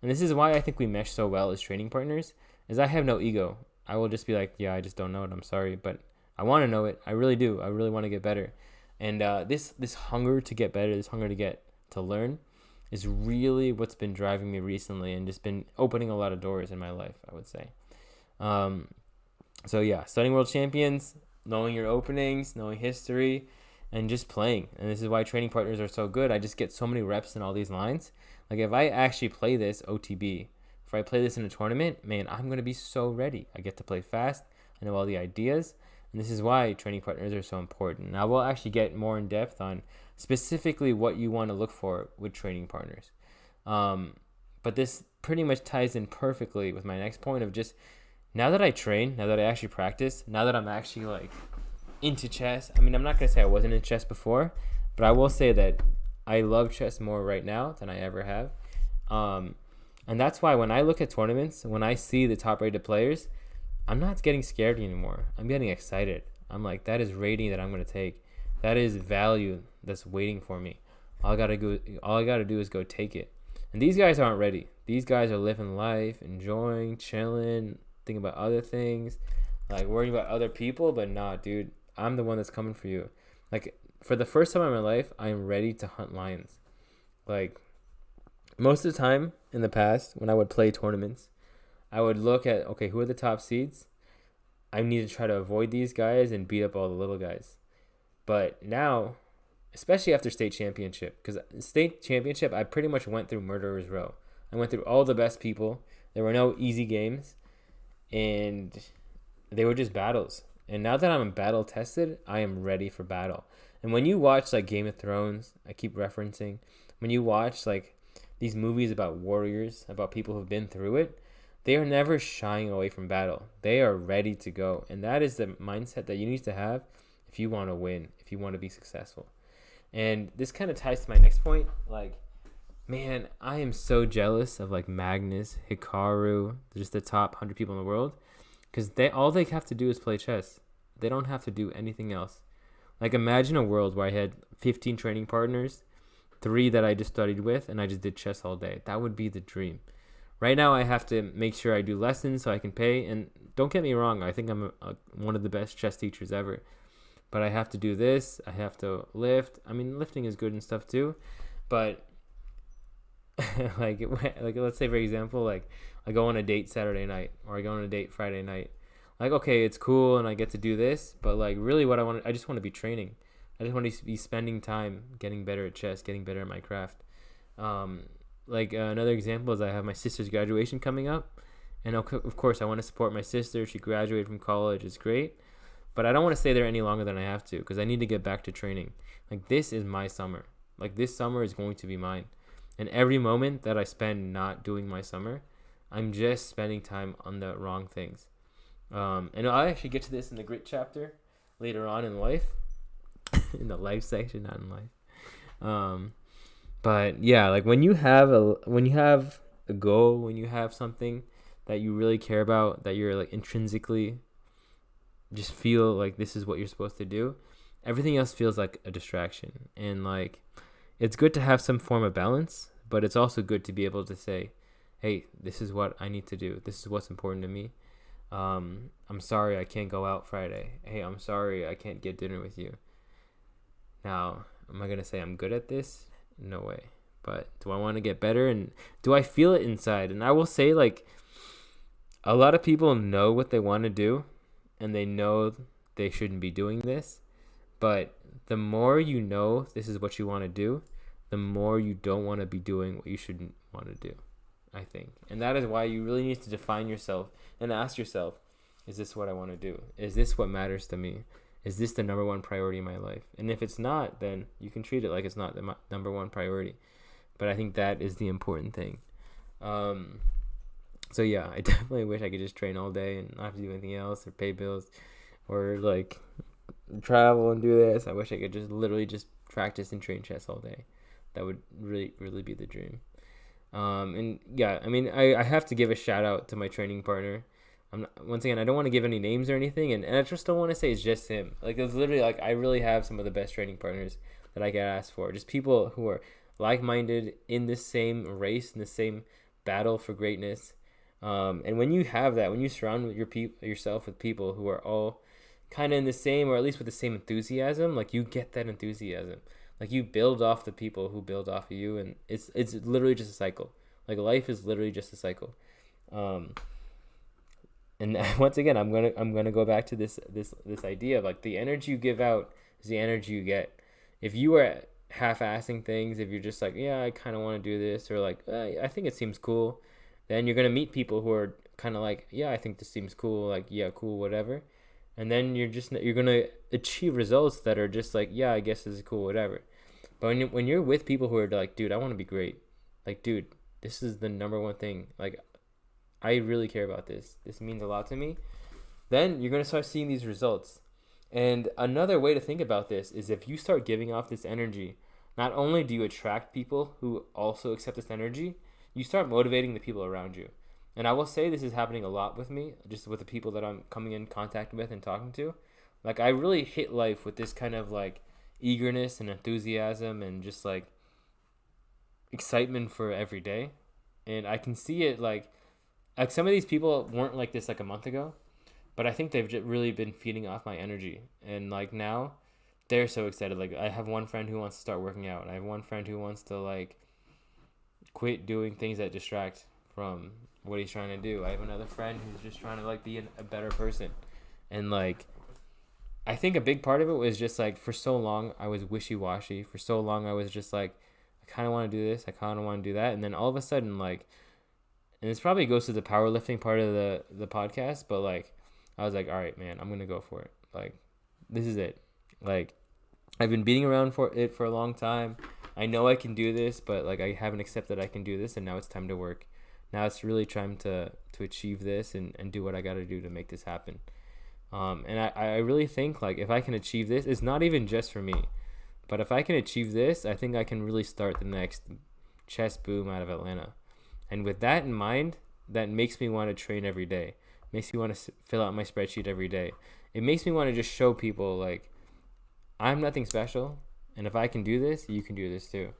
And this is why I think we mesh so well as training partners, is I have no ego. I will just be like, yeah, I just don't know it. I'm sorry, but I want to know it. I really do. I really want to get better. And this hunger to get better, this hunger to learn, is really what's been driving me recently, and just been opening a lot of doors in my life, I would say. So yeah, studying world champions, knowing your openings, knowing history, and just playing. And this is why training partners are so good. I just get so many reps in all these lines. Like, if I actually play this OTB, if I play this in a tournament, man, I'm going to be so ready. I get to play fast. I know all the ideas. And this is why training partners are so important. Now, we'll actually get more in depth on specifically what you want to look for with training partners. But this pretty much ties in perfectly with my next point of just, now that I train, now that I actually practice, now that I'm actually like into chess. I mean, I'm not going to say I wasn't in chess before, but I will say that I love chess more right now than I ever have. And that's why when I look at tournaments, when I see the top rated players, I'm not getting scared anymore. I'm getting excited. I'm like, that is rating that I'm going to take. That is value that's waiting for me. All I got to do is go take it. And these guys aren't ready. These guys are living life, enjoying, chilling, thinking about other things, like worrying about other people. But nah, dude, I'm the one that's coming for you. Like, for the first time in my life, I am ready to hunt lions. Like, most of the time in the past, when I would play tournaments, I would look at, okay, who are the top seeds? I need to try to avoid these guys and beat up all the little guys. But now, especially after state championship, because state championship, I pretty much went through murderer's row. I went through all the best people. There were no easy games, and they were just battles. And now that I'm battle tested, I am ready for battle. And when you watch like Game of Thrones, I keep referencing, when you watch like these movies about warriors, about people who've been through it, they are never shying away from battle. They are ready to go. And that is the mindset that you need to have if you want to win, if you want to be successful. And this kind of ties to my next point. Like, man, I am so jealous of like Magnus, Hikaru, just the top 100 people in the world, because all they have to do is play chess. They don't have to do anything else. Like, imagine a world where I had 15 training partners, 3 that I just studied with, and I just did chess all day. That would be the dream. Right now, I have to make sure I do lessons so I can pay. And don't get me wrong, I think I'm one of the best chess teachers ever. But I have to do this. I have to lift. I mean, lifting is good and stuff too. But like let's say, for example, like I go on a date Saturday night, or I go on a date Friday night. Like, okay, it's cool and I get to do this, but like really what I just want to be training. I just want to be spending time getting better at chess, getting better at my craft. Another example is I have my sister's graduation coming up, and of course I want to support my sister. She graduated from college. It's great, but I don't want to stay there any longer than I have to, because I need to get back to training. Like, this is my summer. Like, this summer is going to be mine. And every moment that I spend not doing my summer, I'm just spending time on the wrong things. And I'll actually get to this in the grit chapter later on in life, in the life section, not in life. But yeah, like when you have a goal, when you have something that you really care about, that you're like intrinsically just feel like this is what you're supposed to do, everything else feels like a distraction. And like, it's good to have some form of balance, but it's also good to be able to say, hey, this is what I need to do. This is what's important to me. I'm sorry I can't go out Friday. Hey, I'm sorry I can't get dinner with you. Now, am I going to say I'm good at this? No way. But do I want to get better? And do I feel it inside? And I will say, like, a lot of people know what they want to do, and they know they shouldn't be doing this. But the more you know this is what you want to do, the more you don't want to be doing what you shouldn't want to do, I think. And that is why you really need to define yourself and ask yourself, is this what I want to do? Is this what matters to me? Is this the number one priority in my life? And if it's not, then you can treat it like it's not the number one priority. But I think that is the important thing. So yeah, I definitely wish I could just train all day and not have to do anything else, or pay bills, or like travel and do this. I wish I could just literally just practice and train chess all day. That would really, really be the dream. And yeah, I mean, I have to give a shout out to my training partner. Once again, I don't want to give any names or anything, and I just don't want to say it's just him. Like, it's literally like I really have some of the best training partners that I get asked for. Just people who are like-minded in the same race, in the same battle for greatness. And when you have that, when you surround yourself with people who are all kind of in the same, or at least with the same enthusiasm, like you get that enthusiasm. Like you build off the people who build off of you, and it's literally just a cycle. Like life is literally just a cycle. And once again, I'm gonna go back to this idea of like the energy you give out is the energy you get. If you are half-assing things, if you're just like, yeah, I kind of want to do this, or like, I think it seems cool, then you're gonna meet people who are kind of like, yeah, I think this seems cool, like, yeah, cool, whatever, and then you're gonna achieve results that are just like, yeah, I guess this is cool, whatever. But when you're with people who are like, dude, I want to be great, like, dude, this is the number one thing, like, I really care about this. This means a lot to me. Then you're going to start seeing these results. And another way to think about this is if you start giving off this energy, not only do you attract people who also accept this energy, you start motivating the people around you. And I will say this is happening a lot with me, just with the people that I'm coming in contact with and talking to. Like, I really hit life with this kind of like eagerness and enthusiasm and just like excitement for every day. And I can see it like some of these people weren't like this like a month ago, but I think they've just really been feeding off my energy. And like now they're so excited. Like I have one friend who wants to start working out. I have one friend who wants to like quit doing things that distract from what he's trying to do. I have another friend who's just trying to like be a better person. And like, I think a big part of it was just like, for so long I was wishy-washy. For so long I was just like, I kind of want to do this, I kind of want to do that. And then all of a sudden, like, and this probably goes to the powerlifting part of the podcast, but like I was like, all right, man, I'm gonna go for it. Like, this is it. Like, I've been beating around for it for a long time. I know I can do this, but like I haven't accepted I can do this, and now it's time to work. Now it's really time to achieve this and do what I gotta do to make this happen. And I really think like if I can achieve this, it's not even just for me, but if I can achieve this, I think I can really start the next chess boom out of Atlanta. And with that in mind, that makes me want to train every day. Makes me want to fill out my spreadsheet every day. It makes me want to just show people, like, I'm nothing special. And if I can do this, you can do this too.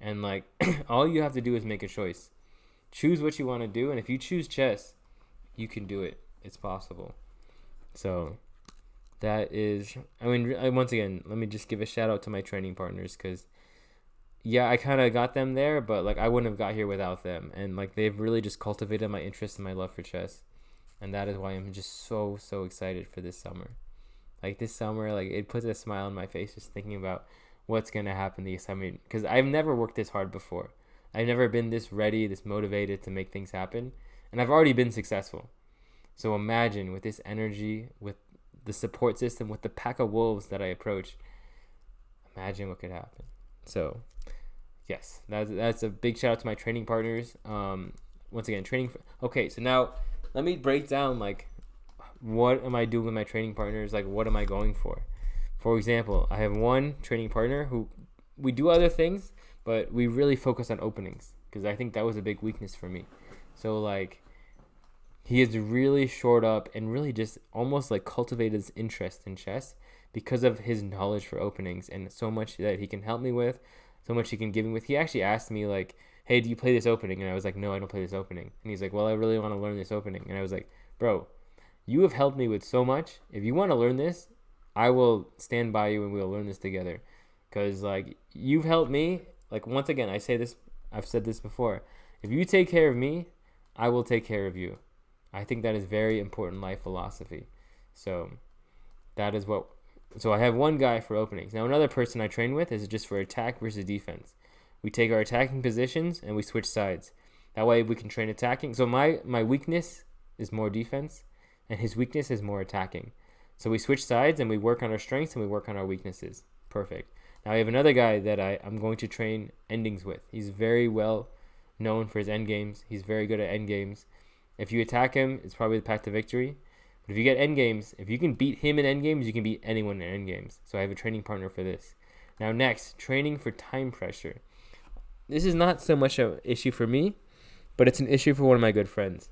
And, like, all you have to do is make a choice. Choose what you want to do. And if you choose chess, you can do it. It's possible. So that is, I mean, once again, let me just give a shout out to my training partners, because yeah, I kind of got them there, but like I wouldn't have got here without them. And like they've really just cultivated my interest and my love for chess. And that is why I'm just so excited for this summer. Like this summer, like it puts a smile on my face just thinking about what's going to happen this summer. Because I've never worked this hard before. I've never been this ready, this motivated to make things happen. And I've already been successful. So imagine with this energy, with the support system, with the pack of wolves that I approach, imagine what could happen. So yes, that's a big shout out to my training partners. Once again, okay, so now let me break down like what am I doing with my training partners? Like what am I going for? For example, I have one training partner who we do other things, but we really focus on openings because I think that was a big weakness for me. So like he has really shored up and really just almost like cultivated his interest in chess because of his knowledge for openings and so much that he can help me with. So much he can give me with. He actually asked me like, hey, do you play this opening? And I was like, no, I don't play this opening. And he's like, well, I really want to learn this opening. And I was like, bro, you have helped me with so much. If you want to learn this, I will stand by you and we'll learn this together. Because like you've helped me. Like once again, I say this, I've said this before. If you take care of me, I will take care of you. I think that is very important life philosophy. So that is what. So I have one guy for openings. Now another person I train with is just for attack versus defense. We take our attacking positions and we switch sides. That way we can train attacking. So my weakness is more defense and his weakness is more attacking. So we switch sides and we work on our strengths and we work on our weaknesses. Perfect. Now I have another guy that I'm going to train endings with. He's very well known for his end games. He's very good at end games. If you attack him, it's probably the path to victory. But if you get end games, if you can beat him in end games, you can beat anyone in end games. So I have a training partner for this. Now next, training for time pressure. This is not so much an issue for me, but it's an issue for one of my good friends.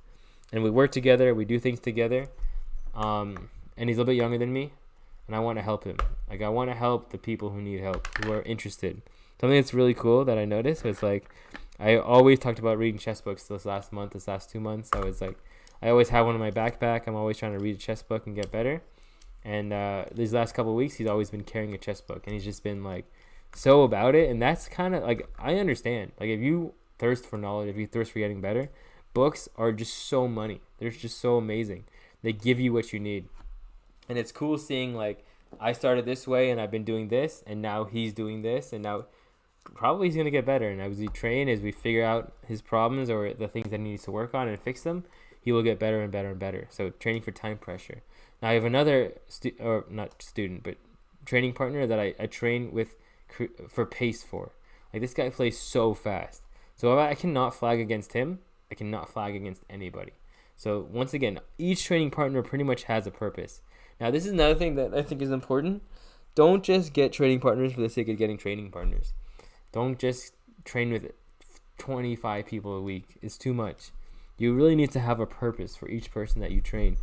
and we work together. We do things together. And he's a little bit younger than me, and I want to help him. Like, I want to help the people who need help, who are interested. Something that's really cool that I noticed was, like, I always talked about reading chess books this last 2 months. I was like, I always have one in my backpack. I'm always trying to read a chess book and get better. And these last couple of weeks, he's always been carrying a chess book, and he's just been, like, so about it. And that's kind of, like, I understand. Like, if you thirst for knowledge, if you thirst for getting better, books are just so money. They're just so amazing. They give you what you need. And it's cool seeing, like, I started this way, and I've been doing this, and now he's doing this, and now probably he's going to get better. And as we train, as we figure out his problems or the things that he needs to work on and fix them, he will get better and better and better. So training for time pressure. Now I have another training partner that I train with for pace for. Like, this guy plays so fast. So if I cannot flag against him, I cannot flag against anybody. So once again, each training partner pretty much has a purpose. Now this is another thing that I think is important. Don't just get training partners for the sake of getting training partners. Don't just train with 25 people a week. It's too much. You really need to have a purpose for each person that you train.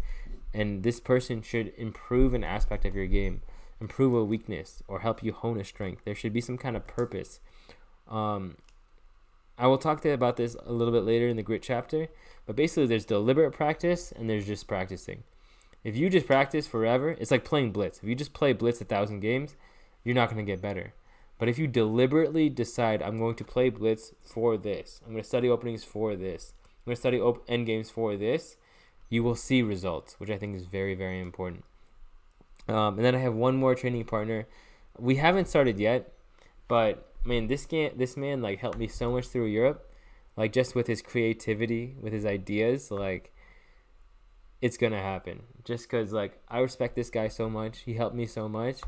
And this person should improve an aspect of your game, improve a weakness, or help you hone a strength. There should be some kind of purpose. I will talk about this a little bit later in the grit chapter. But basically, there's deliberate practice and there's just practicing. If you just practice forever, it's like playing Blitz. If you just play Blitz 1,000 games, you're not going to get better. But if you deliberately decide, I'm going to play Blitz for this, I'm going to study openings for this, I'm going to study endgames for this, you will see results, which I think is very, very important. And then I have one more training partner. We haven't started yet, but man, this man like helped me so much through Europe, like just with his creativity, with his ideas, like it's gonna happen. Just because like I respect this guy so much, he helped me so much,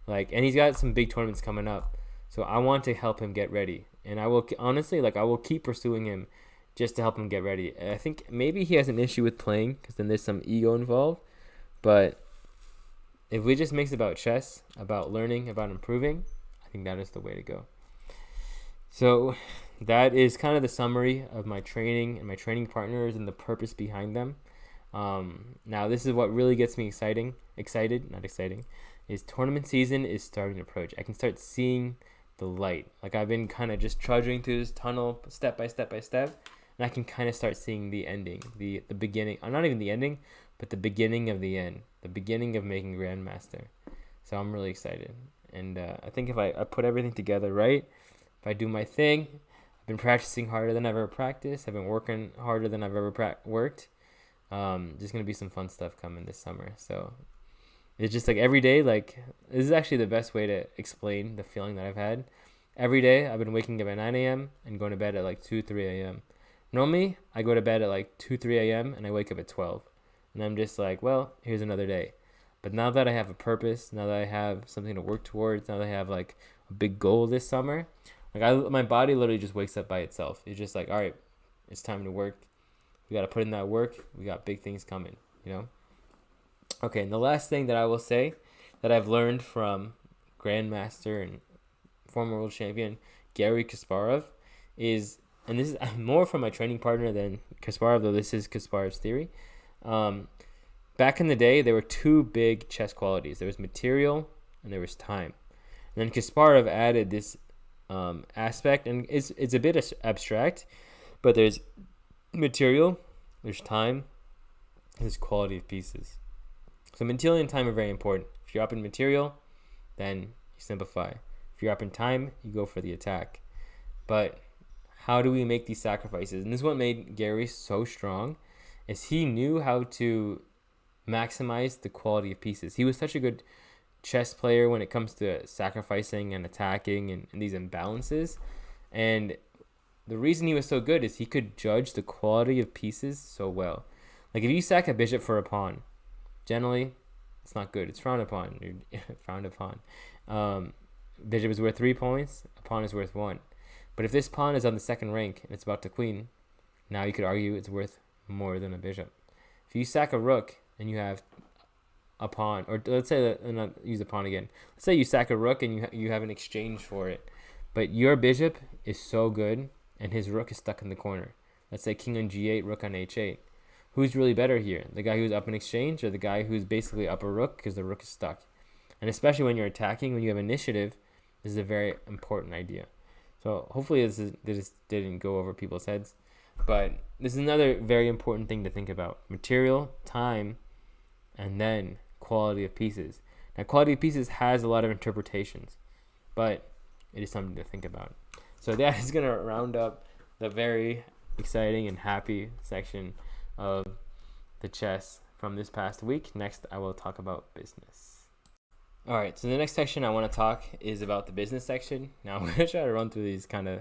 like, and he's got some big tournaments coming up. So I want to help him get ready. And I will, honestly, like, I will keep pursuing him just to help him get ready. I think maybe he has an issue with playing because then there's some ego involved. But if we just mix about chess, about learning, about improving, I think that is the way to go. So that is kind of the summary of my training and my training partners and the purpose behind them. Now this is what really gets me excited, is tournament season is starting to approach. I can start seeing the light. Like, I've been kind of just trudging through this tunnel step by step, and I can kind of start seeing the ending, the beginning. Not even the ending, but the beginning of the end, the beginning of making Grandmaster. So I'm really excited, and I think if I put everything together right, if I do my thing, I've been practicing harder than I've ever practiced. I've been working harder than I've ever worked. There's gonna be some fun stuff coming this summer. So it's just like every day, like, this is actually the best way to explain the feeling that I've had. Every day I've been waking up at 9 a.m. and going to bed at like 2, 3 a.m. Normally I go to bed at like 2, 3 a.m. and I wake up at 12. And I'm just like, well, here's another day. But now that I have a purpose, now that I have something to work towards, now that I have like a big goal this summer, like my body literally just wakes up by itself. It's just like, all right, it's time to work. We got to put in that work. We got big things coming, you know? Okay, and the last thing that I will say that I've learned from Grandmaster and former world champion Garry Kasparov is, and this is more from my training partner than Kasparov, though this is Kasparov's theory. Back in the day, there were two big chess qualities. There was material and there was time. And then Kasparov added this aspect, and it's a bit abstract, but there's material, there's time, and there's quality of pieces. So material and time are very important. If you're up in material, then you simplify. If you're up in time, you go for the attack. But how do we make these sacrifices? And this is what made Garry so strong, is he knew how to maximize the quality of pieces. He was such a good chess player when it comes to sacrificing and attacking and these imbalances. And the reason he was so good is he could judge the quality of pieces so well. Like, if you sack a bishop for a pawn, generally, it's not good. It's frowned upon. You're frowned upon. Bishop is worth 3 points. A pawn is worth 1. But if this pawn is on the second rank and it's about to queen, now you could argue it's worth more than a bishop. If you sack a rook and you have a pawn, or let's say, not use a pawn again. Let's say you sack a rook and you have an exchange for it, but your bishop is so good and his rook is stuck in the corner. Let's say king on g8, rook on h8. who's really better here? The guy who's up in exchange or the guy who's basically up a rook because the rook is stuck? And especially when you're attacking, when you have initiative, this is a very important idea. So hopefully this didn't go over people's heads. But this is another very important thing to think about. Material, time, and then quality of pieces. Now, quality of pieces has a lot of interpretations, but it is something to think about. So that is going to round up the very exciting and happy section of the chess from this past week. Next, I will talk about business. All right, so the next section I want to talk is about the business section. Now, I'm going to try to run through these kind of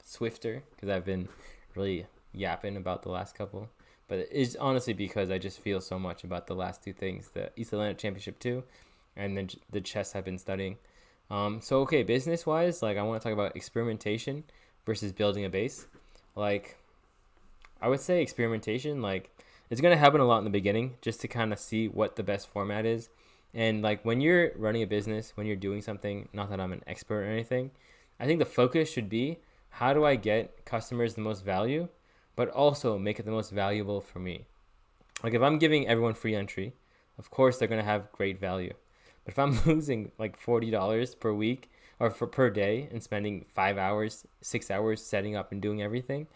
swifter because I've been really yapping about the last couple. But it's honestly because I just feel so much about the last two things, the East Atlantic Championship 2 and then the chess I've been studying. So, okay, business-wise, like I want to talk about experimentation versus building a base. Like, I would say experimentation, like, it's going to happen a lot in the beginning just to kind of see what the best format is. And, like, when you're running a business, when you're doing something, not that I'm an expert or anything, I think the focus should be, how do I get customers the most value, but also make it the most valuable for me? Like, if I'm giving everyone free entry, of course they're going to have great value. But if I'm losing like $40 per week or per day and spending 5 hours, 6 hours setting up and doing everything,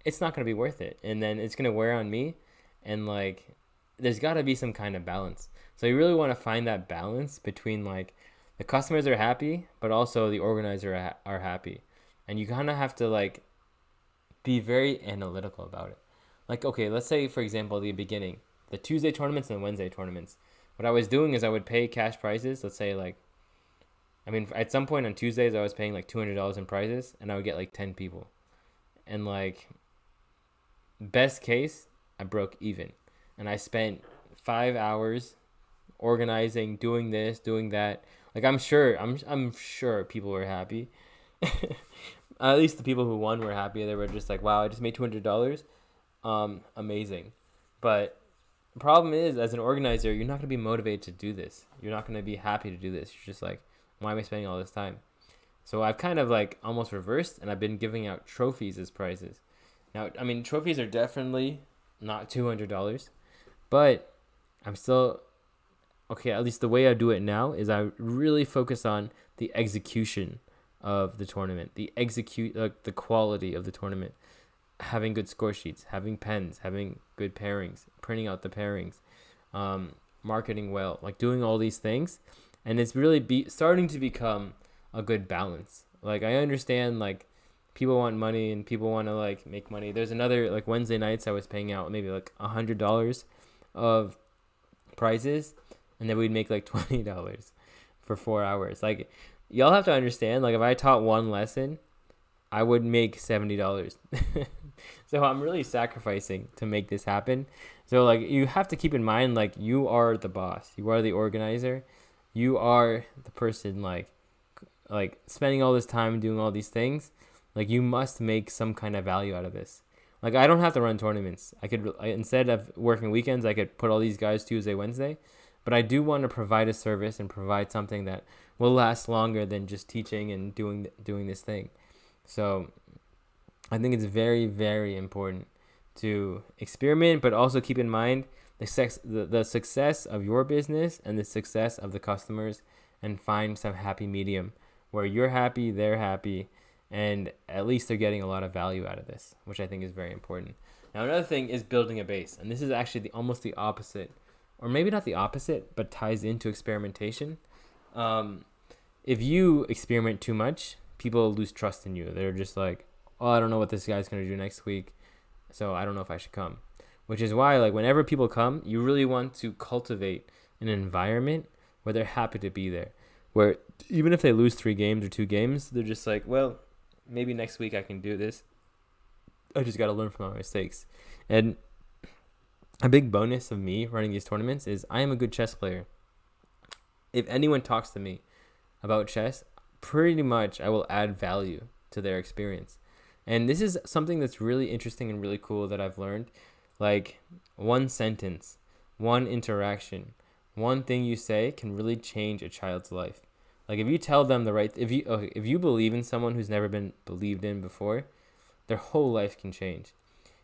it's not going to be worth it. And then it's going to wear on me. And like, there's got to be some kind of balance. So you really want to find that balance between like the customers are happy, but also the organizer are happy. And you kind of have to like be very analytical about it. Like, okay, let's say, for example, the beginning, the Tuesday tournaments and the Wednesday tournaments. What I was doing is I would pay cash prizes. Let's say like, I mean, at some point on Tuesdays, I was paying like $200 in prizes and I would get like 10 people. And like, best case, I broke even. And I spent 5 hours organizing, doing this, doing that. Like, I'm sure people were happy. At least the people who won were happy. They were just like, wow, I just made $200. Amazing. But the problem is, as an organizer, you're not going to be motivated to do this. You're not going to be happy to do this. You're just like, why am I spending all this time? So I've kind of like almost reversed, and I've been giving out trophies as prizes. Now, I mean, trophies are definitely not $200, but I'm still, okay, at least the way I do it now is I really focus on the execution of the tournament, the quality of the tournament, having good score sheets, having pens, having good pairings, printing out the pairings, marketing well, like doing all these things. And it's really starting to become a good balance. Like, I understand, like, people want money and people want to like make money. There's another, like, Wednesday nights I was paying out maybe like $100 of prizes, and then we'd make like $20 for 4 hours. Like, y'all have to understand, like, if I taught one lesson, I would make $70. So I'm really sacrificing to make this happen. So like, you have to keep in mind, like, you are the boss, you are the organizer, you are the person like spending all this time doing all these things. Like, you must make some kind of value out of this. Like, I don't have to run tournaments. Instead of working weekends, I could put all these guys Tuesday, Wednesday. But I do want to provide a service and provide something that will last longer than just teaching and doing this thing. So I think it's very, very important to experiment, but also keep in mind the success of your business and the success of the customers, and find some happy medium where you're happy, they're happy, and at least they're getting a lot of value out of this, which I think is very important. Now, another thing is building a base, and this is actually almost the opposite, or maybe not the opposite, but ties into experimentation. If you experiment too much, people lose trust in you. They're just like, oh, I don't know what this guy's going to do next week, so I don't know if I should come. Which is why, like, whenever people come, you really want to cultivate an environment where they're happy to be there, where even if they lose 3 games or 2 games, they're just like, well, maybe next week I can do this. I just got to learn from my mistakes. And a big bonus of me running these tournaments is I am a good chess player. If anyone talks to me about chess, pretty much I will add value to their experience. And this is something that's really interesting and really cool that I've learned. Like, one sentence, one interaction, one thing you say can really change a child's life. Like, if you tell them if you believe in someone who's never been believed in before, their whole life can change.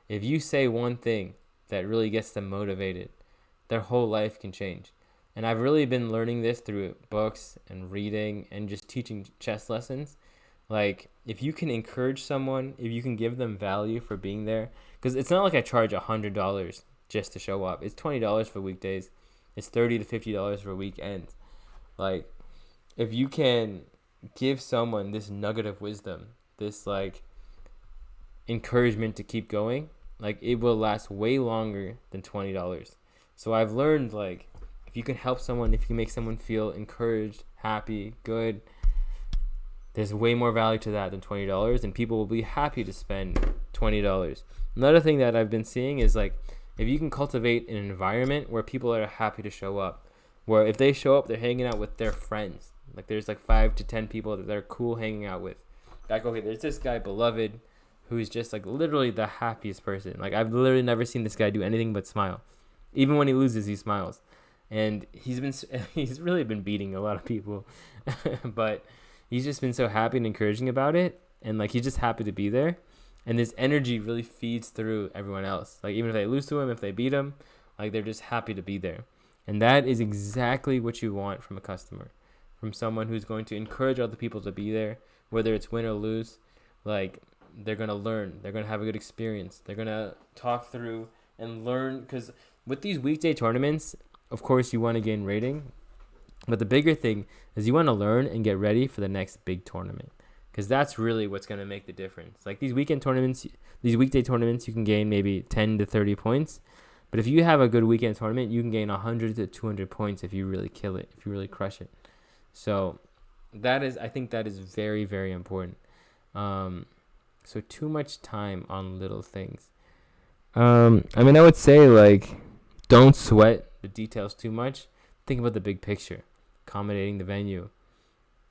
If you say one thing that really gets them motivated, their whole life can change. And I've really been learning this through books and reading and just teaching chess lessons. Like, if you can encourage someone, if you can give them value for being there, because it's not like I charge $100 just to show up. It's $20 for weekdays. It's $30 to $50 for weekends. Like, if you can give someone this nugget of wisdom, this like encouragement to keep going, like, it will last way longer than $20. So I've learned, like, if you can help someone, if you can make someone feel encouraged, happy, good, there's way more value to that than $20, and people will be happy to spend $20. Another thing that I've been seeing is, like, if you can cultivate an environment where people are happy to show up, where if they show up, they're hanging out with their friends. Like, there's like 5 to 10 people that they're cool hanging out with. Like, okay, there's this guy, Beloved, who's just like literally the happiest person. Like, I've literally never seen this guy do anything but smile. Even when he loses, he smiles. And he's really been beating a lot of people. But he's just been so happy and encouraging about it. And like, he's just happy to be there. And this energy really feeds through everyone else. Like, even if they lose to him, if they beat him, like, they're just happy to be there. And that is exactly what you want from a customer, from someone who's going to encourage other people to be there, whether it's win or lose. Like, they're going to learn. They're going to have a good experience. They're going to talk through and learn. Because with these weekday tournaments, of course, you want to gain rating. But the bigger thing is you want to learn and get ready for the next big tournament. Because that's really what's going to make the difference. Like, these weekend tournaments, these weekday tournaments, you can gain maybe 10 to 30 points. But if you have a good weekend tournament, you can gain 100 to 200 points if you really kill it, if you really crush it. So I think that is very, very important. So too much time on little things. I would say, like, don't sweat the details too much. Think about the big picture, accommodating the venue,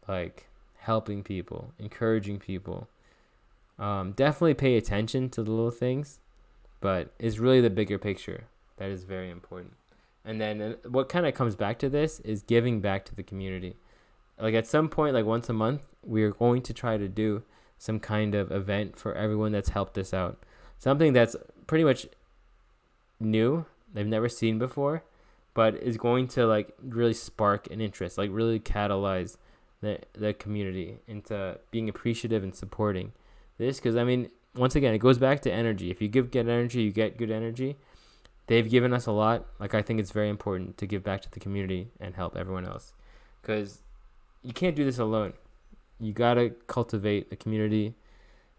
like helping people, encouraging people. Definitely pay attention to the little things, but it's really the bigger picture that is very important. And then what kind of comes back to this is giving back to the community. Like, at some point, like once a month, we're going to try to do some kind of event for everyone that's helped us out. Something that's pretty much new, they've never seen before, but is going to like really spark an interest, like really catalyze the community into being appreciative and supporting this. Because once again, it goes back to energy. If you get energy, you get good energy. They've given us a lot. Like, I think it's very important to give back to the community and help everyone else, because you can't do this alone. You gotta cultivate a community,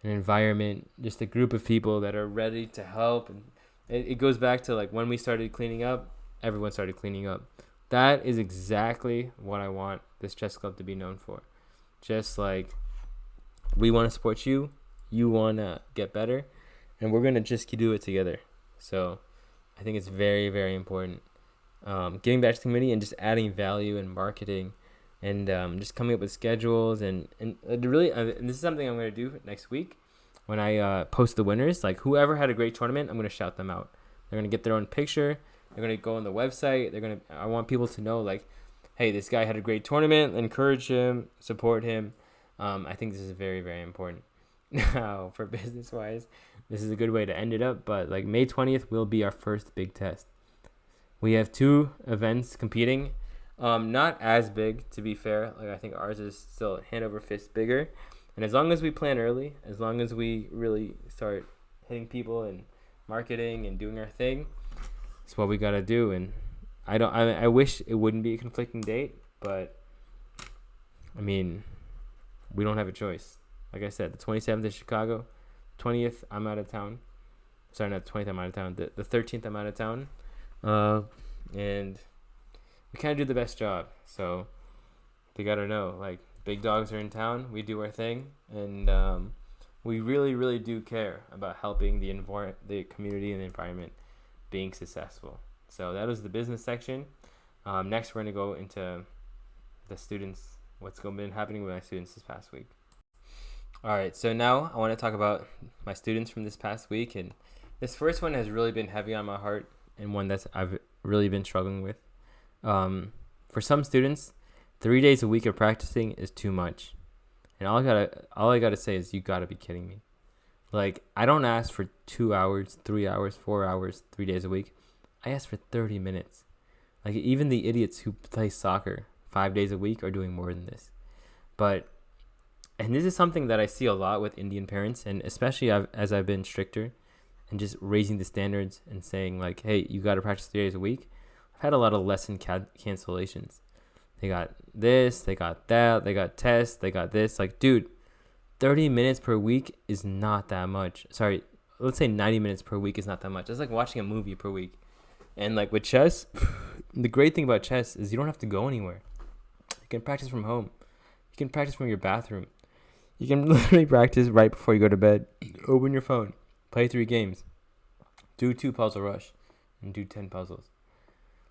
an environment, just a group of people that are ready to help. And it goes back to, like, when we started cleaning up, everyone started cleaning up. That is exactly what I want this chess club to be known for. Just like, we want to support you, you want to get better, and we're going to just do it together. So I think it's very, very important. Giving back to the community and just adding value and marketing, and just coming up with schedules and really, and this is something I'm going to do next week when I post the winners. Like, whoever had a great tournament, I'm going to shout them out. They're going to get their own picture. They're going to go on the website. I want people to know, like, hey, this guy had a great tournament. Encourage him, support him. I think this is very, very important. Now, for business-wise, this is a good way to end it up. But, like, May 20th will be our first big test. We have 2 events competing. Not as big, to be fair. Like, I think ours is still hand over fist bigger. And as long as we plan early, as long as we really start hitting people and marketing and doing our thing, it's what we gotta do. And I wish it wouldn't be a conflicting date, but we don't have a choice. Like I said, the 27th is Chicago, 20th I'm out of town. Sorry, not the 20th I'm out of town. The 13th I'm out of town, and we kind of do the best job. So they gotta know, like, big dogs are in town. We do our thing, and we really, really do care about helping the community and the environment being successful. So that was the business section. Next, we're going to go into the students, what's been happening with my students this past week. All right, so now I want to talk about my students from this past week. And this first one has really been heavy on my heart, and one that I've really been struggling with. For some students, 3 days a week of practicing is too much. And all I gotta say is, you gotta be kidding me. Like, I don't ask for 2 hours, 3 hours, 4 hours, 3 days a week. I ask for 30 minutes. Like, even the idiots who play soccer 5 days a week are doing more than this. And this is something that I see a lot with Indian parents, and especially as I've been stricter and just raising the standards and saying, like, hey, you got to practice 3 days a week. I've had a lot of lesson cancellations. They got this, they got that, they got tests, they got this. Like, dude, 30 minutes per week is not that much. Sorry, let's say 90 minutes per week is not that much. It's like watching a movie per week. And like with chess, the great thing about chess is you don't have to go anywhere. You can practice from home. You can practice from your bathroom. You can literally practice right before you go to bed. Open your phone, play 3 games, do 2 puzzle rush, and do 10 puzzles.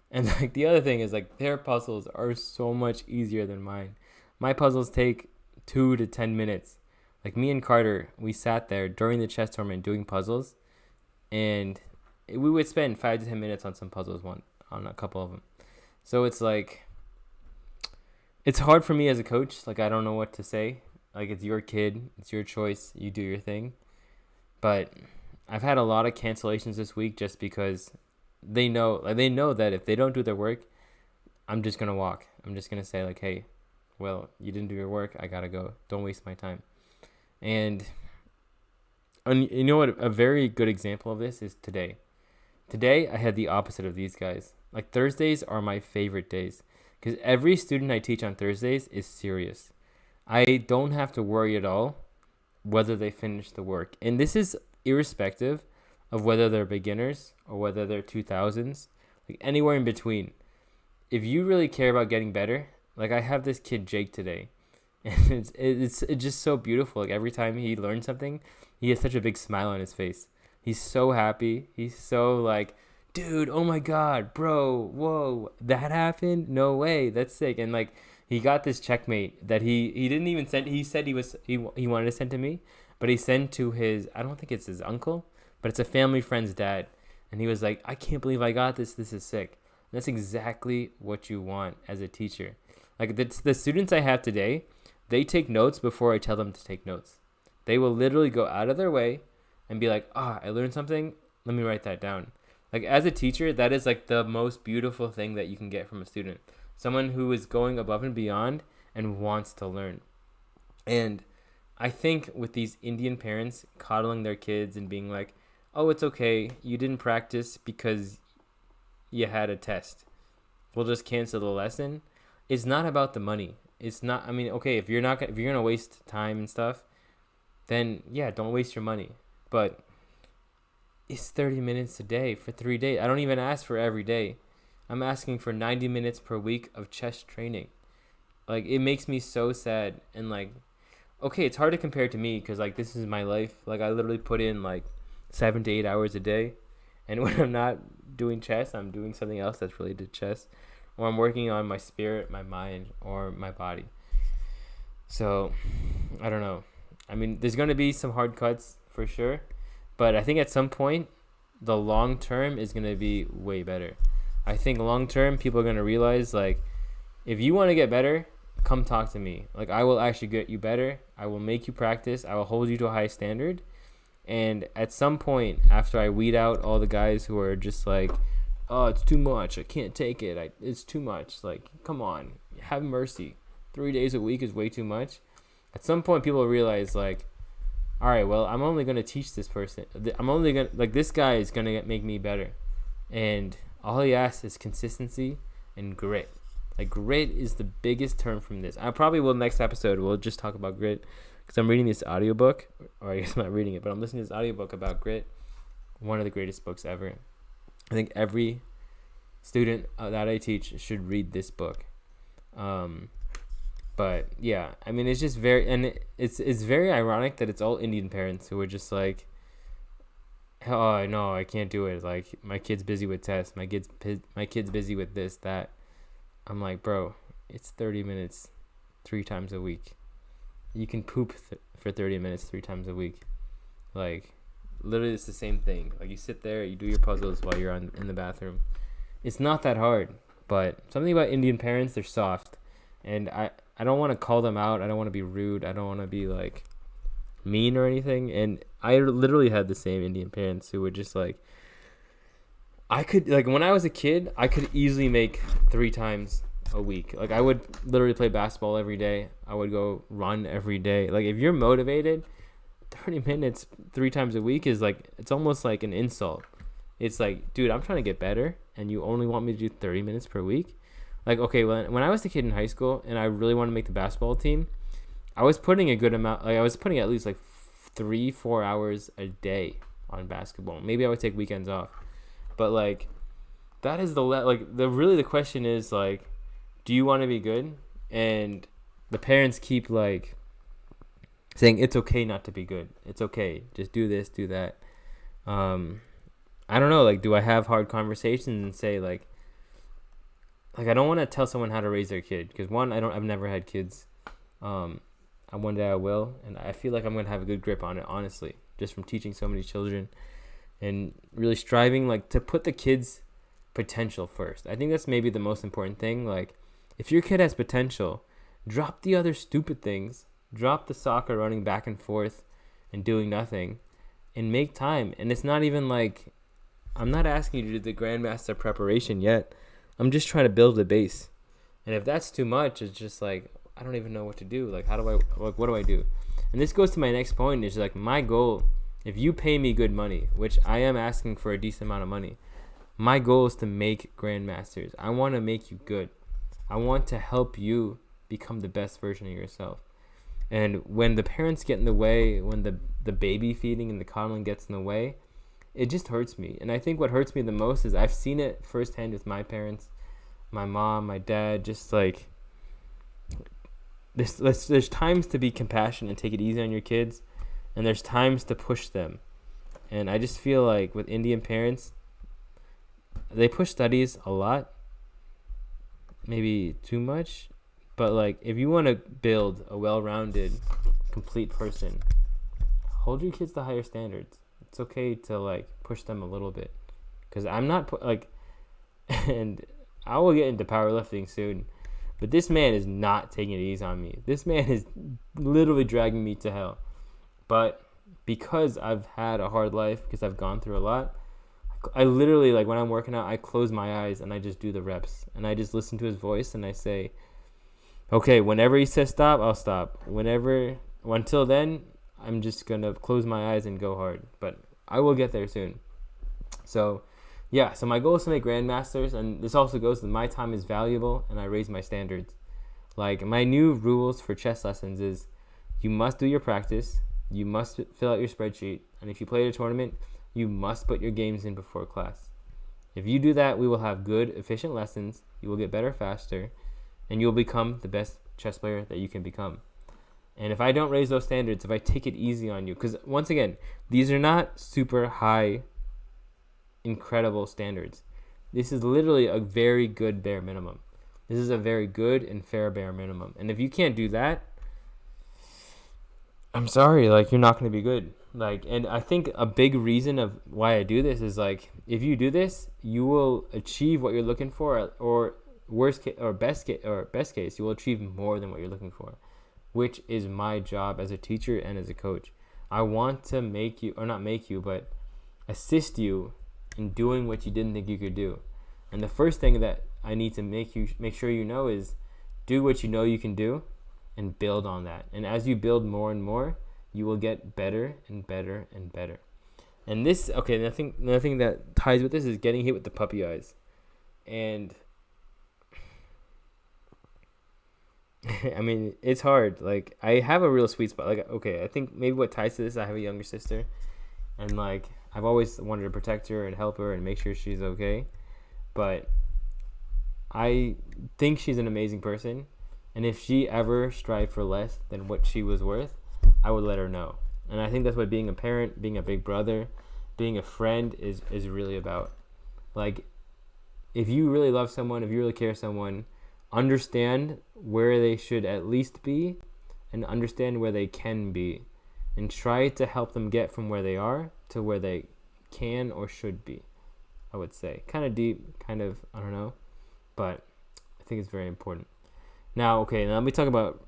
And like the other thing is, like, their puzzles are so much easier than mine. My puzzles take 2 to 10 minutes. Like, me and Carter, we sat there during the chess tournament doing puzzles, and we would spend 5 to 10 minutes on some puzzles, on a couple of them. So it's like, it's hard for me as a coach. Like, I don't know what to say. Like, it's your kid, it's your choice, you do your thing. But I've had a lot of cancellations this week just because they know that if they don't do their work, I'm just gonna walk. I'm just gonna say, like, hey, well, you didn't do your work, I gotta go. Don't waste my time. And you know what? A very good example of this is today. Today, I had the opposite of these guys. Like, Thursdays are my favorite days because every student I teach on Thursdays is serious. I don't have to worry at all whether they finish the work. And this is irrespective of whether they're beginners or whether they're 2000s, like anywhere in between. If you really care about getting better, like I have this kid Jake today, and it's just so beautiful. Like every time he learns something, he has such a big smile on his face. He's so happy. He's so like, dude, oh my god, bro, whoa, that happened? No way, that's sick. And like, he got this checkmate that he didn't even send. He said he wanted to send to me, but he sent to his, I don't think it's his uncle, but it's a family friend's dad. And he was like, I can't believe I got this. This is sick. And that's exactly what you want as a teacher. Like the students I have today, they take notes before I tell them to take notes. They will literally go out of their way and be like, I learned something. Let me write that down. Like as a teacher, that is like the most beautiful thing that you can get from a student. Someone who is going above and beyond and wants to learn. And I think with these Indian parents coddling their kids and being like, oh, it's okay, you didn't practice because you had a test, we'll just cancel the lesson. It's not about the money. It's not, I mean, okay, if you're gonna waste time and stuff, then yeah, don't waste your money. But it's 30 minutes a day for 3 days. I don't even ask for every day. I'm asking for 90 minutes per week of chess training. Like, it makes me so sad. And like, okay, it's hard to compare to me because like this is my life. Like I literally put in like 7 to 8 hours a day, and when I'm not doing chess, I'm doing something else that's related to chess, or I'm working on my spirit, my mind, or my body. So I don't know. I mean, there's going to be some hard cuts for sure, but I think at some point the long term is going to be way better. I think long term people are going to realize, like, if you want to get better, come talk to me. Like, I will actually get you better. I will make you practice. I will hold you to a high standard. And at some point, after I weed out all the guys who are just like, oh, it's too much, I can't take it, it's too much, like, come on, have mercy. 3 days a week is way too much. At some point, people realize, like, all right, well, I'm only going to teach this person. I'm only going to, like, this guy is going to make me better. And all he asks is consistency and grit. Like, grit is the biggest term from this. I probably will next episode, we'll just talk about grit. Because I'm reading this audiobook, or I guess I'm not reading it, but I'm listening to this audiobook about grit. One of the greatest books ever. I think every student that I teach should read this book. But yeah, I mean, it's just very, and it's very ironic that it's all Indian parents who are just like, oh no, I can't do it. Like, my kid's busy with tests. My kid's busy with this, that. I'm like, bro, it's 30 minutes 3 times a week. You can poop for 30 minutes 3 times a week. Like, literally, it's the same thing. Like, you sit there, you do your puzzles while you're in the bathroom. It's not that hard. But something about Indian parents, they're soft. And I don't want to call them out. I don't want to be rude. I don't want to be, like, mean or anything. And I literally had the same Indian parents who were just like, I could, like, when I was a kid, I could easily make 3 times a week. Like, I would literally play basketball every day. I would go run every day. Like, if you're motivated, 30 minutes 3 times a week is like, it's almost like an insult. It's like, dude, I'm trying to get better, and you only want me to do 30 minutes per week? Like, okay, when I was a kid in high school and I really wanted to make the basketball team, I was putting a good amount, like, I was putting at least like 3-4 hours a day on basketball. Maybe I would take weekends off. But, like, that is the question is, like, do you want to be good? And the parents keep, like, saying it's okay not to be good. It's okay. Just do this, do that. I don't know. Like, do I have hard conversations and say, like I don't want to tell someone how to raise their kid. Because, one, I've never had kids. One day I will. And I feel like I'm going to have a good grip on it, honestly. Just from teaching so many children. And really striving, like, to put the kid's potential first. I think that's maybe the most important thing. Like, if your kid has potential, drop the other stupid things. Drop the soccer running back and forth and doing nothing. And make time. And it's not even like, I'm not asking you to do the Grandmaster preparation yet. I'm just trying to build a base. And if that's too much, it's just like, I don't even know what to do. Like, what do I do? And this goes to my next point. Is like, my goal, if you pay me good money, which I am asking for a decent amount of money, my goal is to make Grandmasters. I want to make you good. I want to help you become the best version of yourself. And when the parents get in the way, when the baby feeding and the coddling gets in the way, it just hurts me. And I think what hurts me the most is I've seen it firsthand with my parents, my mom, my dad, just like, there's times to be compassionate and take it easy on your kids, and there's times to push them. And I just feel like with Indian parents, they push studies a lot, maybe too much. But, like, if you want to build a well-rounded, complete person, hold your kids to higher standards. It's okay to, like, push them a little bit. Because I'm not, and I will get into powerlifting soon, but this man is not taking it easy on me. This man is literally dragging me to hell. But because I've had a hard life, because I've gone through a lot, I literally, like, when I'm working out, I close my eyes and I just do the reps. And I just listen to his voice and I say, okay, whenever he says stop, I'll stop. Until then, I'm just going to close my eyes and go hard. But I will get there soon. So, yeah, so my goal is to make Grandmasters. And this also goes that my time is valuable and I raise my standards. Like, my new rules for chess lessons is you must do your practice. You must fill out your spreadsheet. And if you play at a tournament, you must put your games in before class. If you do that, we will have good, efficient lessons. You will get better faster. And you'll become the best chess player that you can become. And if I don't raise those standards, if I take it easy on you, because once again, these are not super high, incredible standards. This is literally a very good bare minimum. This is a very good and fair bare minimum. And if you can't do that, I'm sorry, like, you're not going to be good. Like, and I think a big reason of why I do this is, like, if you do this, you will achieve what you're looking for, or worst case or best case, you will achieve more than what you're looking for, which is my job as a teacher and as a coach. I want to make you, or not make you, but assist you in doing what you didn't think you could do. And the first thing that I need to make sure you know is do what you know you can do and build on that. And as you build more and more, you will get better and better and better. And this, okay, another thing that ties with this is getting hit with the puppy eyes. And I mean, it's hard. Like, I have a real sweet spot. Like, okay, I think maybe what ties to this, I have a younger sister. And, like, I've always wanted to protect her and help her and make sure she's okay. But I think she's an amazing person. And if she ever strived for less than what she was worth, I would let her know. And I think that's what being a parent, being a big brother, being a friend is really about. Like, if you really love someone, if you really care someone, understand where they should at least be and understand where they can be. And try to help them get from where they are to where they can or should be, I would say. Kind of deep, kind of, I don't know. But I think it's very important. Now let me talk about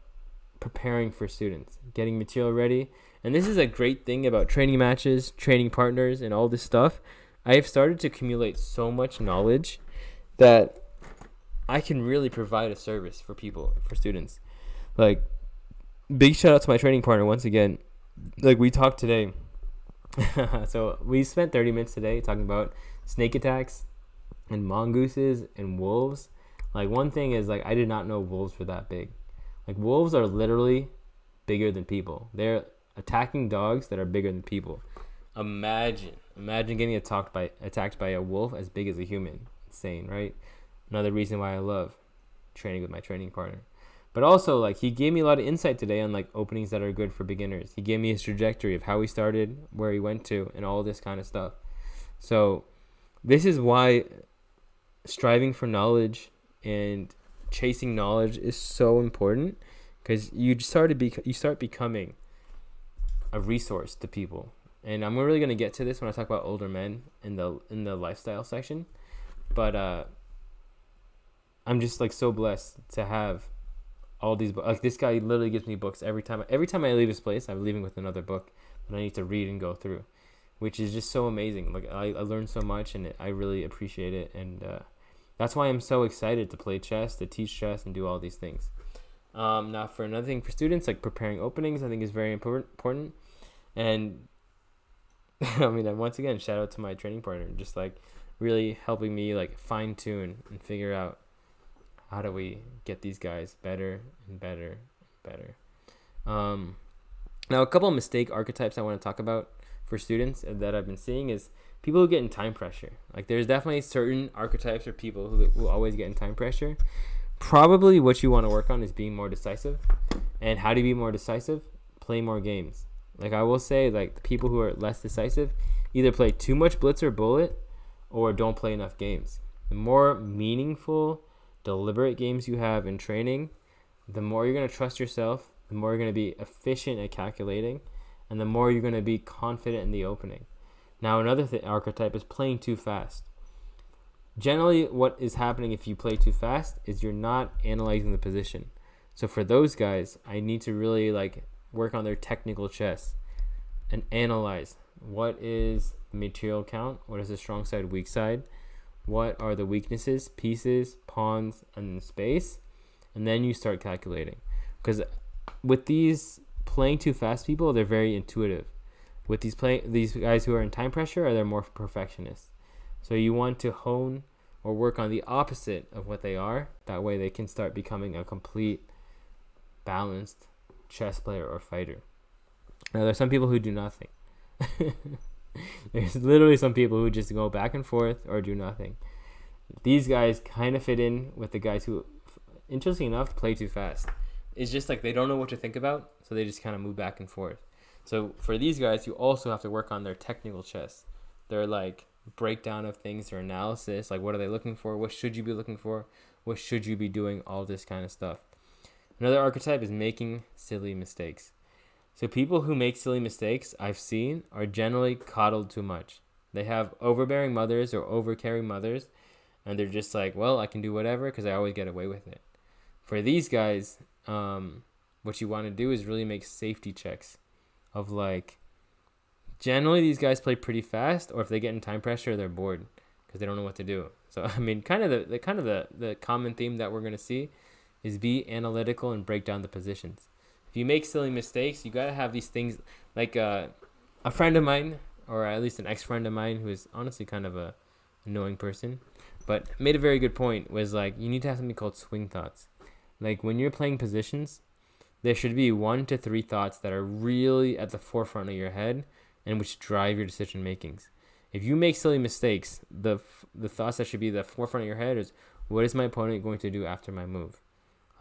preparing for students, getting material ready. And this is a great thing about training matches, training partners, and all this stuff. I have started to accumulate so much knowledge that I can really provide a service for people, for students. Like, big shout out to my training partner once again. Like, we talked today. So we spent 30 minutes today talking about snake attacks and mongooses and wolves. Like, one thing is, like, I did not know wolves were that big. Like, wolves are literally bigger than people. They're attacking dogs that are bigger than people. Imagine getting attacked by a wolf as big as a human. Insane, right? Another reason why I love training with my training partner. But also, like, he gave me a lot of insight today on, like, openings that are good for beginners. He gave me his trajectory of how he started, where he went to, and all this kind of stuff. So this is why striving for knowledge and chasing knowledge is so important, because you start becoming a resource to people. And I'm really going to get to this when I talk about older men in the lifestyle section. But I'm just, like, so blessed to have all these books. Like, this guy literally gives me books every time I leave his place. I'm leaving with another book that I need to read and go through, which is just so amazing. Like, I learned so much, and I really appreciate it. And that's why I'm so excited to play chess, to teach chess, and do all these things. Now, for another thing for students, like preparing openings, I think is very important. And I mean, once again, shout out to my training partner, just like really helping me, like, fine tune and figure out how do we get these guys better and better and better. Now, a couple of mistake archetypes I want to talk about for students that I've been seeing is people who get in time pressure. Like, there's definitely certain archetypes or people who always get in time pressure. Probably what you want to work on is being more decisive. And how do you be more decisive? Play more games. Like, I will say, like, the people who are less decisive either play too much blitz or bullet or don't play enough games. The more meaningful, deliberate games you have in training, the more you're going to trust yourself, the more you're going to be efficient at calculating, and the more you're going to be confident in the opening. Now, another archetype is playing too fast. Generally, what is happening if you play too fast is you're not analyzing the position. So for those guys, I need to really, like, work on their technical chess and analyze what is the material count, what is the strong side, weak side, what are the weaknesses, pieces, pawns, and space, and then you start calculating. Because with these playing too fast people, they're very intuitive. With these guys who are in time pressure, they're more perfectionists. So you want to hone or work on the opposite of what they are. That way they can start becoming a complete, balanced chess player or fighter. Now, there's some people who do nothing. There's literally some people who just go back and forth or do nothing. These guys kind of fit in with the guys who, interestingly enough, play too fast. It's just like they don't know what to think about, so they just kind of move back and forth. So for these guys, you also have to work on their technical chess. Their, like, breakdown of things, their analysis, like what are they looking for, what should you be looking for, what should you be doing, all this kind of stuff. Another archetype is making silly mistakes. So people who make silly mistakes, I've seen, are generally coddled too much. They have overbearing mothers or overcaring mothers, and they're just like, well, I can do whatever because I always get away with it. For these guys, what you want to do is really make safety checks of, like, generally these guys play pretty fast, or if they get in time pressure, they're bored because they don't know what to do. So, I mean, the common theme that we're going to see is be analytical and break down the positions. If you make silly mistakes, you got to have these things, like a friend of mine, or at least an ex-friend of mine, who is honestly kind of a annoying person, but made a very good point, was like, you need to have something called swing thoughts. Like, when you're playing positions, there should be 1 to 3 thoughts that are really at the forefront of your head and which drive your decision makings. If you make silly mistakes, the thoughts that should be the forefront of your head is, what is my opponent going to do after my move?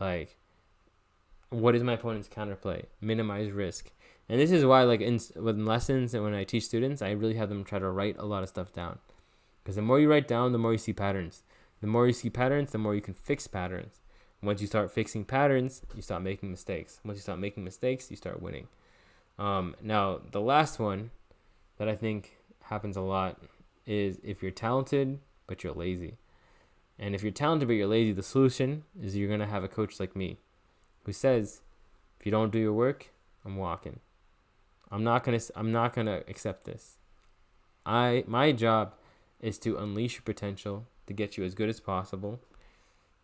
Like, what is my opponent's counterplay? Minimize risk. And this is why, like, with lessons and when I teach students, I really have them try to write a lot of stuff down. Because the more you write down, the more you see patterns. The more you see patterns, the more you can fix patterns. Once you start fixing patterns, you stop making mistakes. Once you stop making mistakes, you start winning. Now, the last one that I think happens a lot is if you're talented, but you're lazy. And if you're talented, but you're lazy, the solution is you're going to have a coach like me who says, if you don't do your work, I'm walking. I'm not gonna accept this. My job is to unleash your potential to get you as good as possible.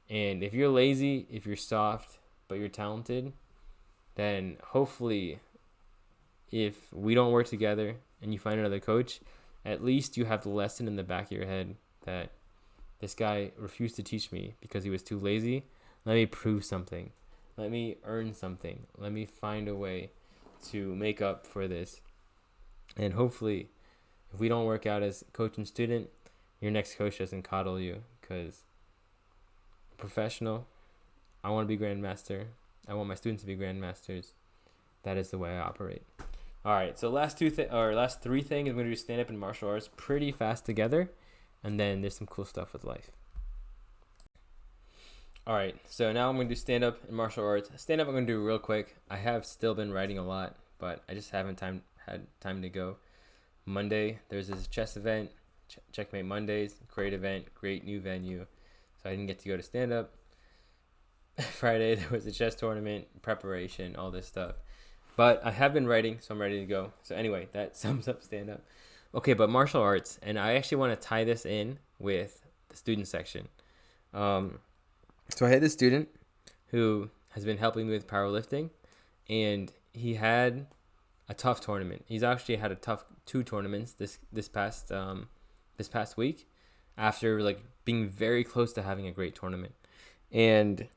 And if you're lazy, if you're soft, but you're talented, then hopefully if we don't work together and you find another coach, at least you have the lesson in the back of your head that this guy refused to teach me because he was too lazy. Let me prove something. Let me earn something. Let me find a way to make up for this. And hopefully, if we don't work out as coach and student, your next coach doesn't coddle you, because professional, I want to be Grandmaster. I want my students to be Grandmasters. That is the way I operate. All right, so last three things I'm going to do stand up and martial arts pretty fast together, and then there's some cool stuff with life. All right, so now I'm going to do stand up and martial arts. Stand up I'm going to do real quick. I have still been writing a lot, but I just haven't had time to go. Monday, there's this chess event, Checkmate Mondays, great event, great new venue. So I didn't get to go to stand up. Friday, there was a chess tournament, preparation, all this stuff. But I have been writing, so I'm ready to go. So anyway, that sums up stand up. Okay, but martial arts, and I actually want to tie this in with the student section. So I had this student who has been helping me with powerlifting, and he had a tough tournament. He's actually had a tough 2 tournaments this past week, after like being very close to having a great tournament. And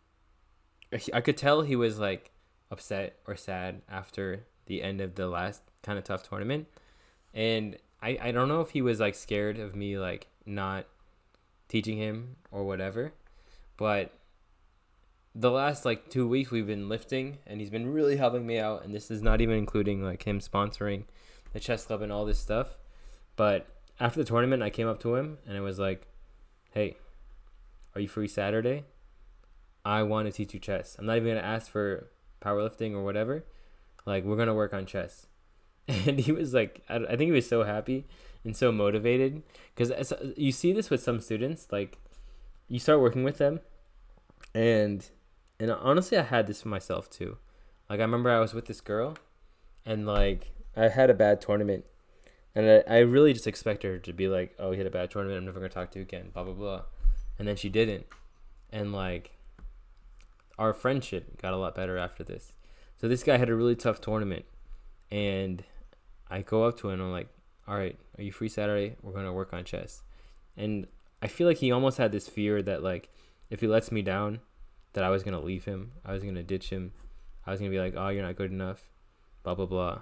I could tell he was like upset or sad after the end of the last kind of tough tournament. And I don't know if he was like scared of me like not teaching him or whatever, but the last like 2 weeks we've been lifting, and he's been really helping me out. And this is not even including like him sponsoring the chess club and all this stuff. But after the tournament, I came up to him and I was like, hey, are you free Saturday? I want to teach you chess. I'm not even going to ask for powerlifting or whatever. Like, we're going to work on chess. And he was like, I think he was so happy and so motivated, because you see this with some students. Like, you start working with them, and honestly, I had this for myself too. Like, I remember I was with this girl, and like I had a bad tournament, and I really just expected her to be like, oh, you had a bad tournament, I'm never gonna talk to you again, blah blah blah. And then she didn't, and like our friendship got a lot better after this. So this guy had a really tough tournament, and I go up to him and I'm like, all right, are you free Saturday? We're gonna work on chess. And I feel like he almost had this fear that like if he lets me down, that I was gonna leave him, I was gonna ditch him, I was gonna be like, oh, you're not good enough, blah blah blah.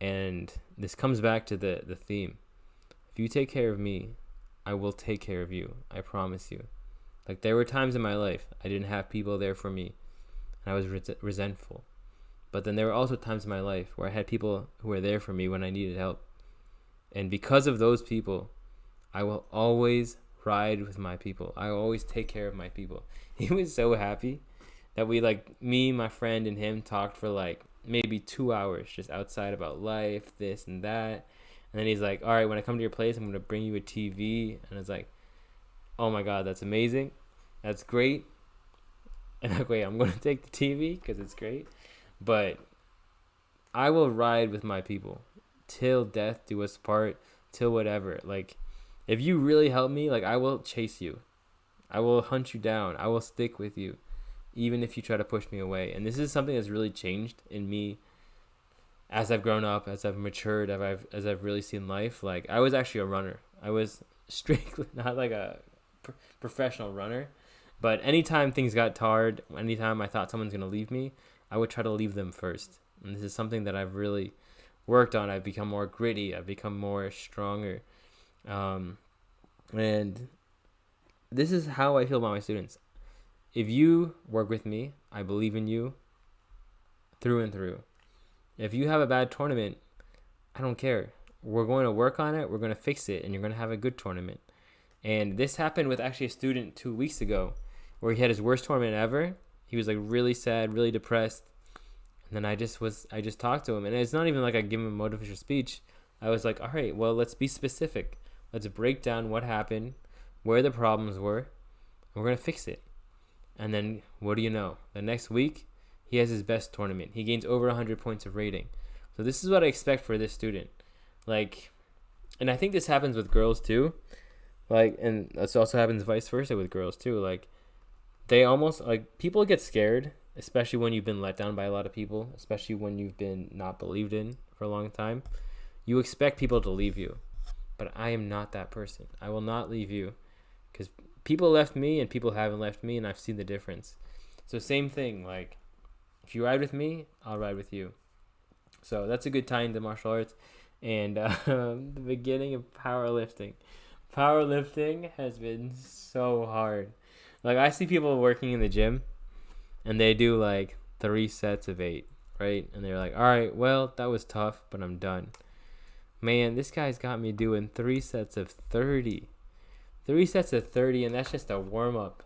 And this comes back to the theme. If you take care of me, I will take care of you. I promise you. Like, there were times in my life I didn't have people there for me, and I was resentful. But then there were also times in my life where I had people who were there for me when I needed help. And because of those people, I will always ride with my people. I will always take care of my people. He was so happy that we, like, me, my friend, and him talked for like maybe 2 hours just outside about life, this and that. And then he's like, all right, when I come to your place, I'm going to bring you a TV. And it's like, oh my God, that's amazing. That's great. And I'm like, wait, I'm going to take the TV because it's great. But I will ride with my people till death do us part, till whatever. Like, if you really help me, like, I will chase you. I will hunt you down. I will stick with you, even if you try to push me away. And this is something that's really changed in me as I've grown up, as I've matured, as I've really seen life. Like, I was actually a runner. I was strictly not like a professional runner, but anytime things got hard, anytime I thought someone's going to leave me, I would try to leave them first. And this is something that I've really worked on. I've become more gritty. I've become more stronger. And this is how I feel about my students. If you work with me, I believe in you through and through. If you have a bad tournament, I don't care. We're going to work on it. We're going to fix it, and you're going to have a good tournament. And this happened with actually a student 2 weeks ago, where he had his worst tournament ever. He was like really sad, really depressed. And then I just talked to him, and it's not even like I give him a motivational speech. I was like, all right, well, let's be specific. Let's break down what happened, where the problems were, and we're going to fix it. And then what do you know? The next week, he has his best tournament. He gains over 100 points of rating. So this is what I expect for this student. Like, and I think this happens with girls too. Like, and this also happens vice versa with girls too. Like, they almost, like, people get scared, especially when you've been let down by a lot of people, especially when you've been not believed in for a long time. You expect people to leave you, but I am not that person. I will not leave you, because people left me and people haven't left me, and I've seen the difference. So same thing, like, if you ride with me, I'll ride with you. So that's a good tie into martial arts. And the beginning of powerlifting. Powerlifting has been so hard. Like, I see people working in the gym, and they do like 3 sets of 8, right? And they're like, all right, well, that was tough, but I'm done. Man, this guy's got me doing 3 sets of 30. 3 sets of 30, and that's just a warm-up.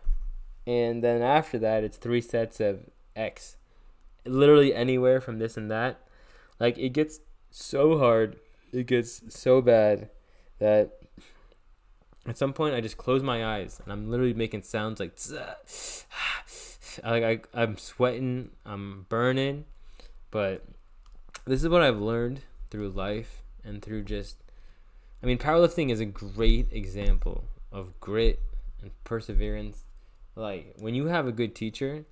And then after that, it's 3 sets of X. Literally anywhere from this and that. Like, it gets so hard, it gets so bad that at some point I just close my eyes and I'm literally making sounds like I'm sweating, I'm burning. But this is what I've learned through life and through just, I mean, powerlifting is a great example of grit and perseverance. Like, when you have a good teacher,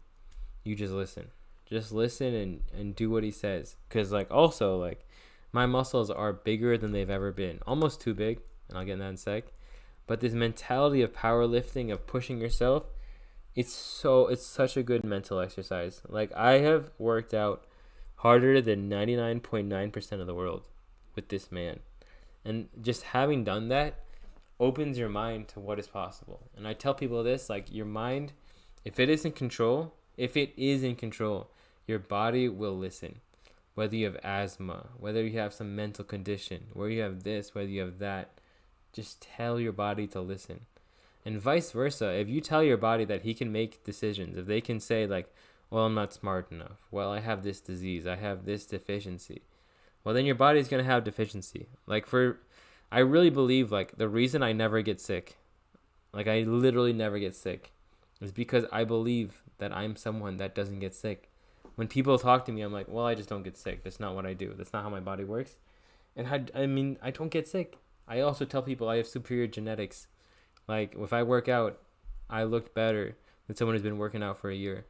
you just listen. Just listen and do what he says. Because, like, also, like, my muscles are bigger than they've ever been. Almost too big, and I'll get in that in a sec. But this mentality of powerlifting, of pushing yourself, it's such a good mental exercise. Like, I have worked out harder than 99.9% of the world with this man. And just having done that opens your mind to what is possible. And I tell people this, like, your mind, if it is in control, your body will listen. Whether you have asthma, whether you have some mental condition, whether you have this, whether you have that, just tell your body to listen. And vice versa, if you tell your body that he can make decisions, if they can say, like, well, I'm not smart enough, well, I have this disease, I have this deficiency, well, then your body's going to have deficiency. Like, I really believe, like, the reason I never get sick, like, I literally never get sick, is because I believe that I'm someone that doesn't get sick. When people talk to me, I'm like, well, I just don't get sick. That's not what I do. That's not how my body works. And I mean, I don't get sick. I also tell people I have superior genetics. Like, if I work out, I look better than someone who's been working out for a year.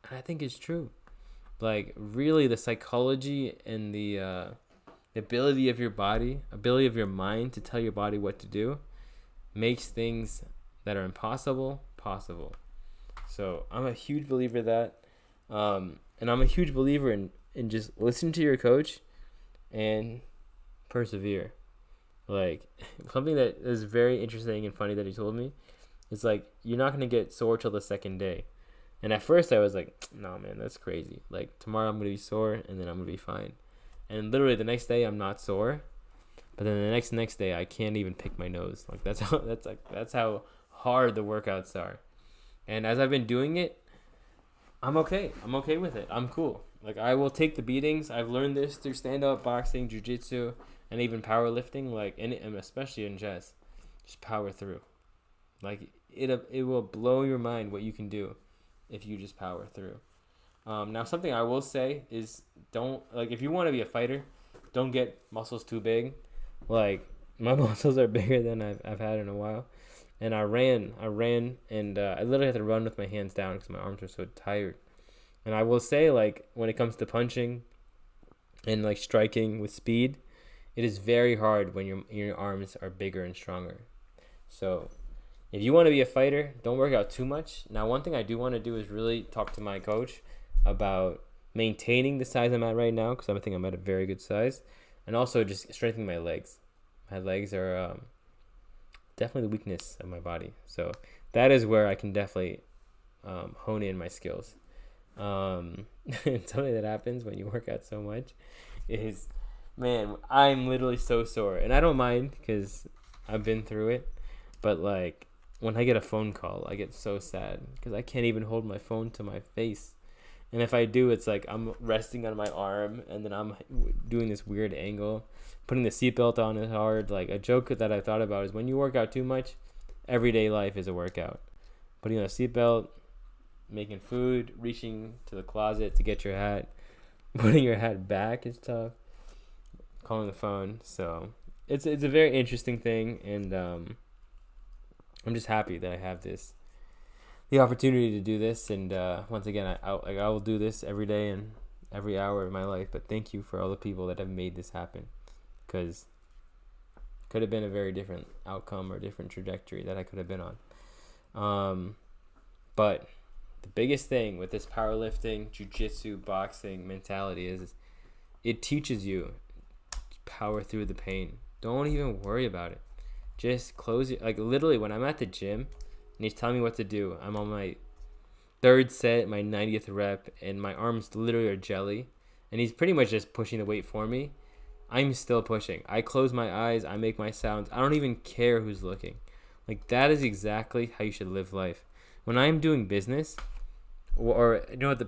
And I think it's true. Like, really, the psychology and the ability of your body, ability of your mind to tell your body what to do makes things that are impossible possible. So I'm a huge believer in that. And I'm a huge believer in just listen to your coach and persevere. Like, something that is very interesting and funny that he told me is, like, you're not going to get sore till the second day. And at first I was like, no, man, that's crazy. Like, tomorrow I'm going to be sore and then I'm going to be fine. And literally the next day I'm not sore. But then the next day I can't even pick my nose. Like, that's how hard the workouts are. And as I've been doing it, I'm okay. I'm okay with it. I'm cool. Like, I will take the beatings. I've learned this through stand-up, boxing, jiu-jitsu, and even powerlifting. Like, and especially in chess, just power through. Like, it will blow your mind what you can do if you just power through. Now, something I will say is, don't, like, if you want to be a fighter, don't get muscles too big. Like, my muscles are bigger than I've had in a while. And I ran, and I literally had to run with my hands down because my arms were so tired. And I will say, like, when it comes to punching and, like, striking with speed, it is very hard when your arms are bigger and stronger. So if you want to be a fighter, don't work out too much. Now, one thing I do want to do is really talk to my coach about maintaining the size I'm at right now, because I think I'm at a very good size, and also just strengthening my legs. My legs are definitely the weakness of my body. So that is where I can definitely hone in my skills. And something that happens when you work out so much is, man, I'm literally so sore. And I don't mind because I've been through it. But, like, when I get a phone call, I get so sad because I can't even hold my phone to my face. And if I do, it's like I'm resting on my arm and then I'm doing this weird angle. Putting the seatbelt on is hard. Like, a joke that I thought about is when you work out too much, everyday life is a workout. Putting on a seatbelt, making food, reaching to the closet to get your hat, putting your hat back is tough. calling the phone. So it's a very interesting thing, and I'm just happy that I have the opportunity to do this. And once again, I will do this every day and every hour of my life. But thank you for all the people that have made this happen, because could have been a very different outcome or different trajectory that I could have been on. But the biggest thing with this powerlifting, jiu-jitsu, boxing mentality is it teaches you power through the pain. Don't even worry about it. Just close your, like literally when I'm at the gym and he's telling me what to do, I'm on my third set, my 90th rep, and my arms literally are jelly, and he's pretty much just pushing the weight for me. I'm still pushing. I close my eyes, I make my sounds. I don't even care who's looking. Like, that is exactly how you should live life. When I'm doing business, or you know what the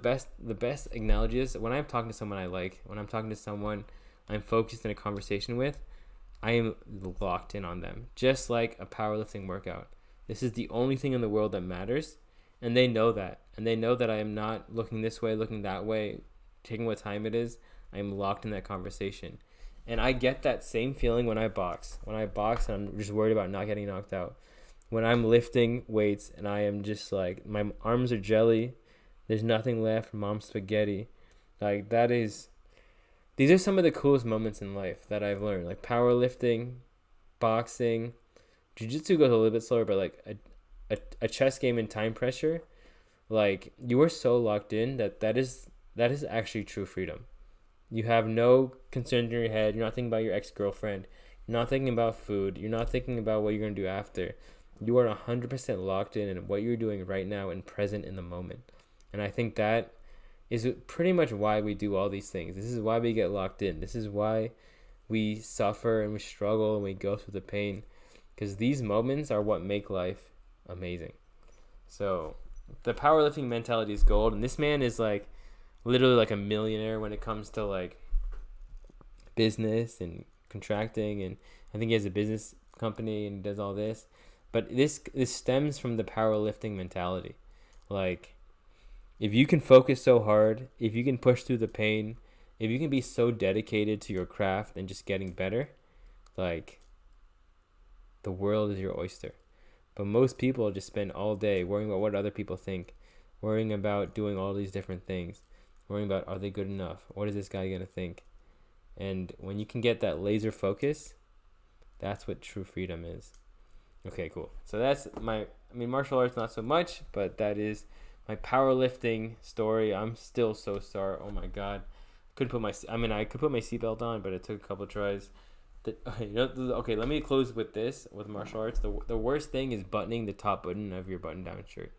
best analogy is, when I'm talking to someone I like, when I'm talking to someone I'm focused in a conversation with, I am locked in on them, just like a powerlifting workout. This is the only thing in the world that matters, and they know that. And they know that I am not looking this way, looking that way, taking what time it is. I am locked in that conversation. And I get that same feeling when I box. When I box and I'm just worried about not getting knocked out. When I'm lifting weights and I am just like, my arms are jelly, there's nothing left, mom's spaghetti. Like, these are some of the coolest moments in life that I've learned. Like powerlifting, boxing, jiu-jitsu goes a little bit slower, but like a chess game in time pressure, like you are so locked in that is actually true freedom. You have no concern in your head. You're not thinking about your ex-girlfriend. You're not thinking about food. You're not thinking about what you're going to do after. You are 100% locked in what you're doing right now and present in the moment. And I think that is pretty much why we do all these things. This is why we get locked in. This is why we suffer and we struggle and we go through the pain. Because these moments are what make life amazing. So the powerlifting mentality is gold. And this man is like literally like a millionaire when it comes to like business and contracting, and I think he has a business company and he does all this. But this stems from the powerlifting mentality. Like, if you can focus so hard, if you can push through the pain, if you can be so dedicated to your craft and just getting better, like, the world is your oyster. But most people just spend all day worrying about what other people think, worrying about doing all these different things, worrying about, are they good enough? What is this guy going to think? And when you can get that laser focus, that's what true freedom is. Okay, cool. So that's martial arts, not so much, but that is my powerlifting story. I'm still so sore. Oh my God. I could put my seatbelt on, but it took a couple tries. Okay, let me close with this, with martial arts. The worst thing is buttoning the top button of your button-down shirt.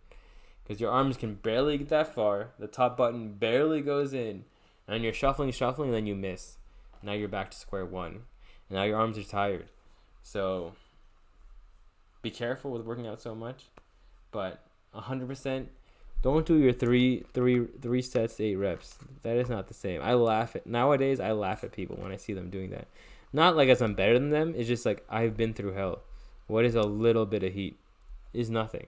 Because your arms can barely get that far. The top button barely goes in. And you're shuffling, and then you miss. Now you're back to square one. And now your arms are tired. So be careful with working out so much. But 100%, don't do your three sets to 8 reps. That is not the same. Nowadays, I laugh at people when I see them doing that. Not like as I'm better than them. It's just like, I've been through hell. What is a little bit of heat? Is nothing.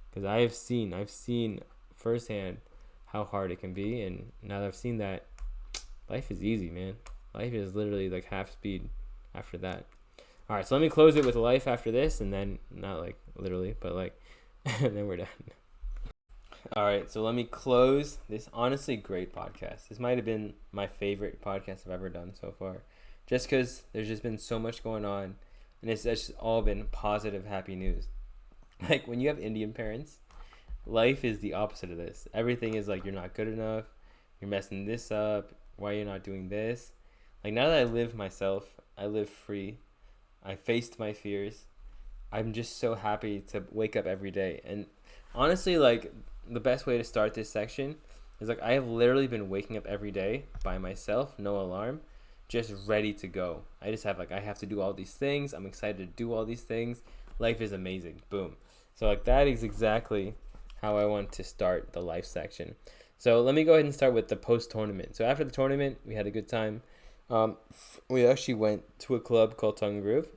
Because I've seen firsthand how hard it can be. And now that I've seen that, life is easy, man. Life is literally like half speed after that. All right, so let me close it with life after this. And then, not like literally, but like, and then we're done. All right, so let me close this honestly great podcast. This might have been my favorite podcast I've ever done so far. Just because there's just been so much going on, and it's just all been positive, happy news. Like, when you have Indian parents, life is the opposite of this. Everything is like, you're not good enough, you're messing this up, why you're not doing this. Like, now that I live myself, I live free, I faced my fears, I'm just so happy to wake up every day. And honestly, like, the best way to start this section is like, I have literally been waking up every day by myself, no alarm, just ready to go. I just have I have to do all these things. I'm excited to do all these things. Life is amazing. Boom. So like, that is exactly how I want to start the life section. So let me go ahead and start with the post-tournament. So after the tournament, we had a good time. We actually went to a club called Tongue Groove,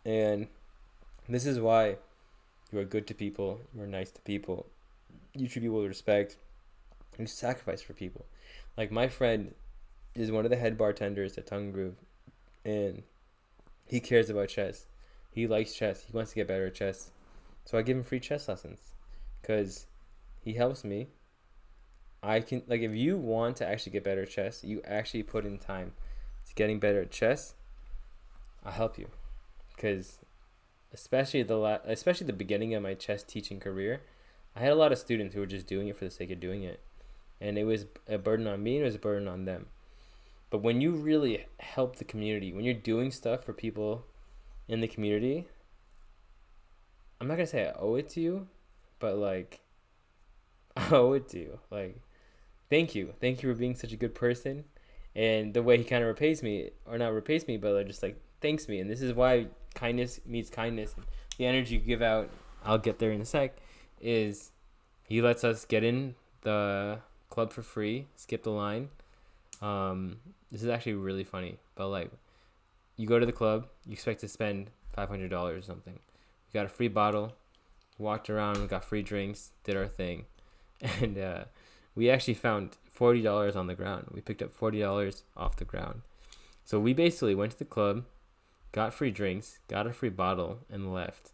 and this is why you are good to people, you are nice to people, you treat people with respect, and you sacrifice for people. Like, my friend is one of the head bartenders at Tongue Groove, and he cares about chess. He likes chess. He wants to get better at chess. So I give him free chess lessons because he helps me. I can, like, if you want to actually get better at chess, you actually put in time to getting better at chess. I'll help you, because especially the beginning of my chess teaching career, I had a lot of students who were just doing it for the sake of doing it, and it was a burden on me and it was a burden on them. But when you really help the community, when you're doing stuff for people in the community, I'm not gonna say I owe it to you, but like I owe it to you. Like, thank you for being such a good person. And the way he kind of repays me, or not repays me, but just like thanks me. And this is why kindness meets kindness. The energy you give out, I'll get there in a sec, is he lets us get in the club for free, skip the line. This is actually really funny, but like, you go to the club, you expect to spend $500 or something. We got a free bottle, walked around, got free drinks, did our thing, and we actually found $40 on the ground. We picked up $40 off the ground. So we basically went to the club, got free drinks, got a free bottle, and left,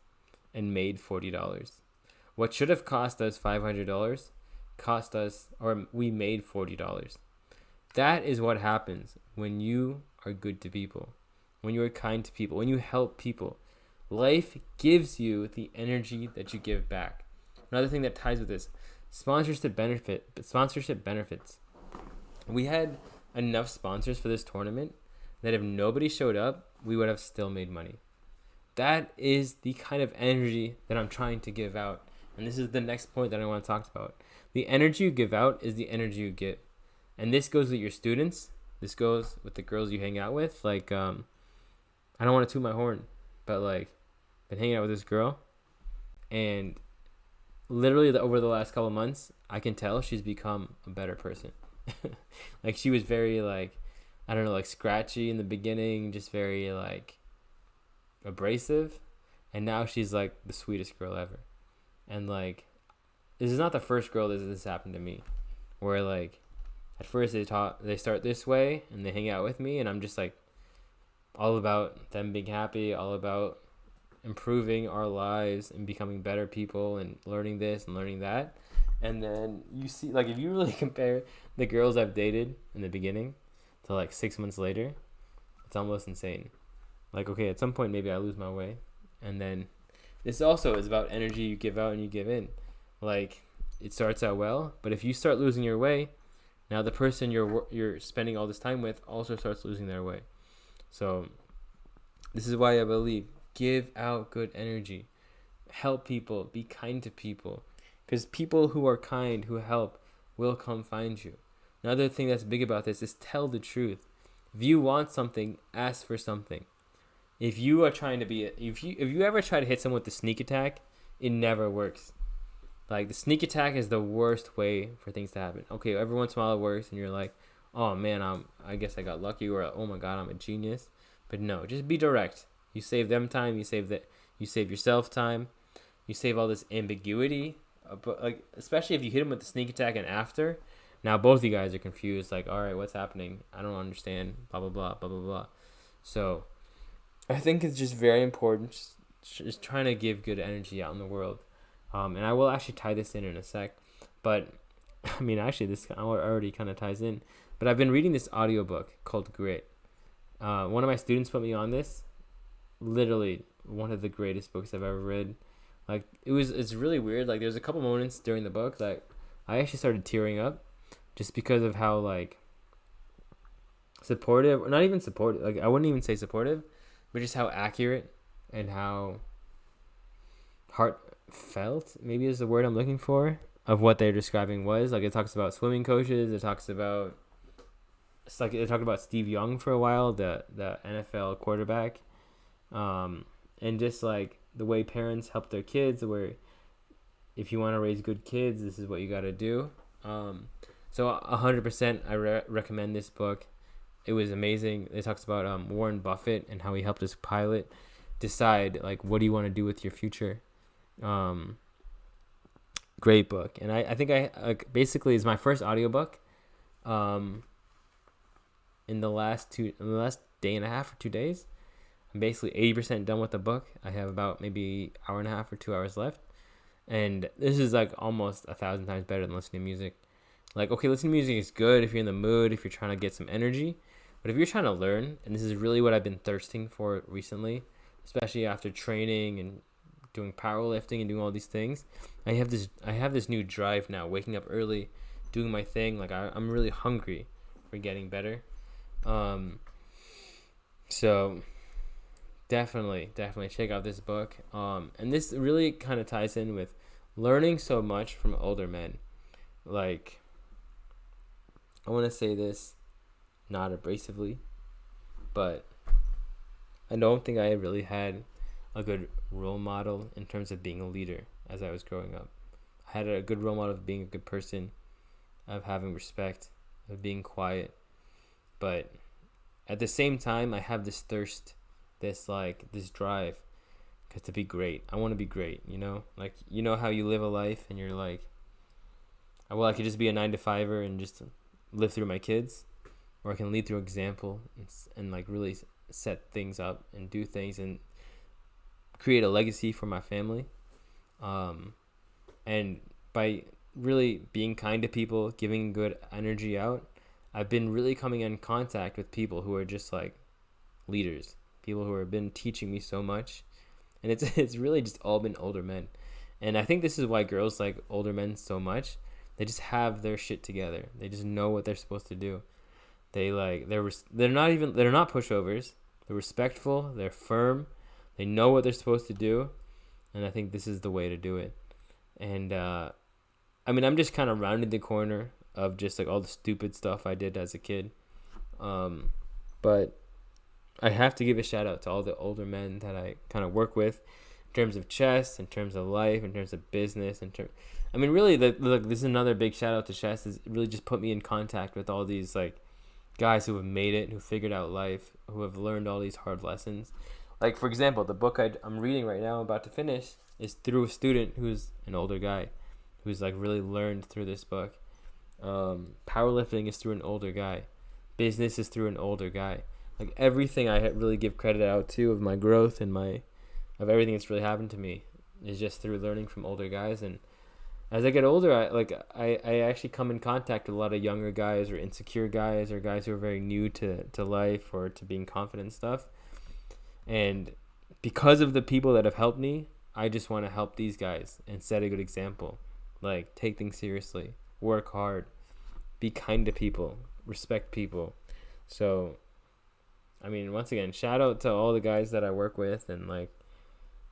and made $40. What should have cost us $500 cost us, or we made $40. That is what happens when you are good to people, when you are kind to people, when you help people. Life gives you the energy that you give back. Another thing that ties with this, sponsorship benefits. We had enough sponsors for this tournament that if nobody showed up, we would have still made money. That is the kind of energy that I'm trying to give out. And this is the next point that I want to talk about. The energy you give out is the energy you get. And this goes with your students. This goes with the girls you hang out with. Like, I don't want to toot my horn, but like, been hanging out with this girl, and literally over the last couple of months, I can tell she's become a better person. Like, she was very like, I don't know, like scratchy in the beginning, just very like abrasive, and now she's like the sweetest girl ever. And like, this is not the first girl that this happened to me, where like at first they start this way and they hang out with me, and I'm just like all about them being happy, all about improving our lives and becoming better people and learning this and learning that. And then you see, like, if you really compare the girls I've dated in the beginning to like 6 months later, it's almost insane. Like, okay, at some point maybe I lose my way, and then this also is about energy you give out and you give in. Like, it starts out well, but if you start losing your way, now the person you're spending all this time with also starts losing their way. So this is why I believe, give out good energy, help people, be kind to people, because people who are kind, who help, will come find you. Another thing that's big about this is tell the truth. If you want something, ask for something. If you are trying to if you ever try to hit someone with a sneak attack, it never works. Like, the sneak attack is the worst way for things to happen. Okay, every once in a while it works, and you're like, oh man, I guess I got lucky, or oh my god, I'm a genius. But no, just be direct. You save them time. You save yourself time. You save all this ambiguity. But like, especially if you hit them with the sneak attack and after, now both of you guys are confused. Like, all right, what's happening? I don't understand. Blah blah blah blah blah blah. So, I think it's just very important. Just trying to give good energy out in the world. And I will actually tie this in a sec. But I mean, actually, this already kind of ties in. But I've been reading this audiobook called Grit. One of my students put me on this. Literally one of the greatest books I've ever read. Like, it's really weird. Like, there's a couple moments during the book that I actually started tearing up, just because of how like supportive, or not even supportive, like I wouldn't even say supportive, but just how accurate and how heartfelt, maybe is the word I'm looking for, of what they're describing was. Like, it talks about swimming coaches, it talked about Steve Young for a while, the NFL quarterback. And just like the way parents help their kids, where if you want to raise good kids, this is what you got to do. So 100% I recommend this book. It was amazing. It talks about Warren Buffett and how he helped his pilot decide, like, what do you want to do with your future. Great book. And I think basically is my first audiobook in the last day and a half or 2 days. I'm basically 80% done with the book. I have about maybe hour and a half or 2 hours left. And this is like almost 1,000 times better than listening to music. Like, okay, listening to music is good if you're in the mood, if you're trying to get some energy. But if you're trying to learn, and this is really what I've been thirsting for recently, especially after training and doing powerlifting and doing all these things, I have this new drive now, waking up early, doing my thing. Like, I'm really hungry for getting better. So definitely check out this book. And this really kind of ties in with learning so much from older men. Like, I want to say this not abrasively, but I don't think I really had a good role model in terms of being a leader as I was growing up. I had a good role model of being a good person, of having respect, of being quiet. But at the same time, I have this thirst, this drive to be great. I want to be great, you know? Like, you know how you live a life and you're like, well, I could just be a 9-to-5er and just live through my kids, or I can lead through example and like really set things up and do things and create a legacy for my family. And by really being kind to people, giving good energy out, I've been really coming in contact with people who are just like leaders, people who have been teaching me so much. And it's really just all been older men. And I think this is why girls like older men so much. They just have their shit together. They just know what they're supposed to do. They're not pushovers. They're respectful. They're firm. They know what they're supposed to do. And I think this is the way to do it. And I'm just kind of rounding the corner of just like all the stupid stuff I did as a kid. But I have to give a shout out to all the older men that I kind of work with in terms of chess, in terms of life, in terms of business, really, this is another big shout out to chess. Is really just put me in contact with all these like guys who have made it, who figured out life, who have learned all these hard lessons. Like, for example, the book I'm reading right now, I'm about to finish, is through a student who's an older guy, who's like really learned through this book. Powerlifting is through an older guy. Business is through an older guy. Like, everything I really give credit out to of my growth and of everything that's really happened to me is just through learning from older guys. And as I get older, I actually come in contact with a lot of younger guys or insecure guys or guys who are very new to life or to being confident and stuff. And because of the people that have helped me, I just want to help these guys and set a good example. Like, take things seriously, work hard, be kind to people, respect people. So, once again, shout out to all the guys that I work with. And like,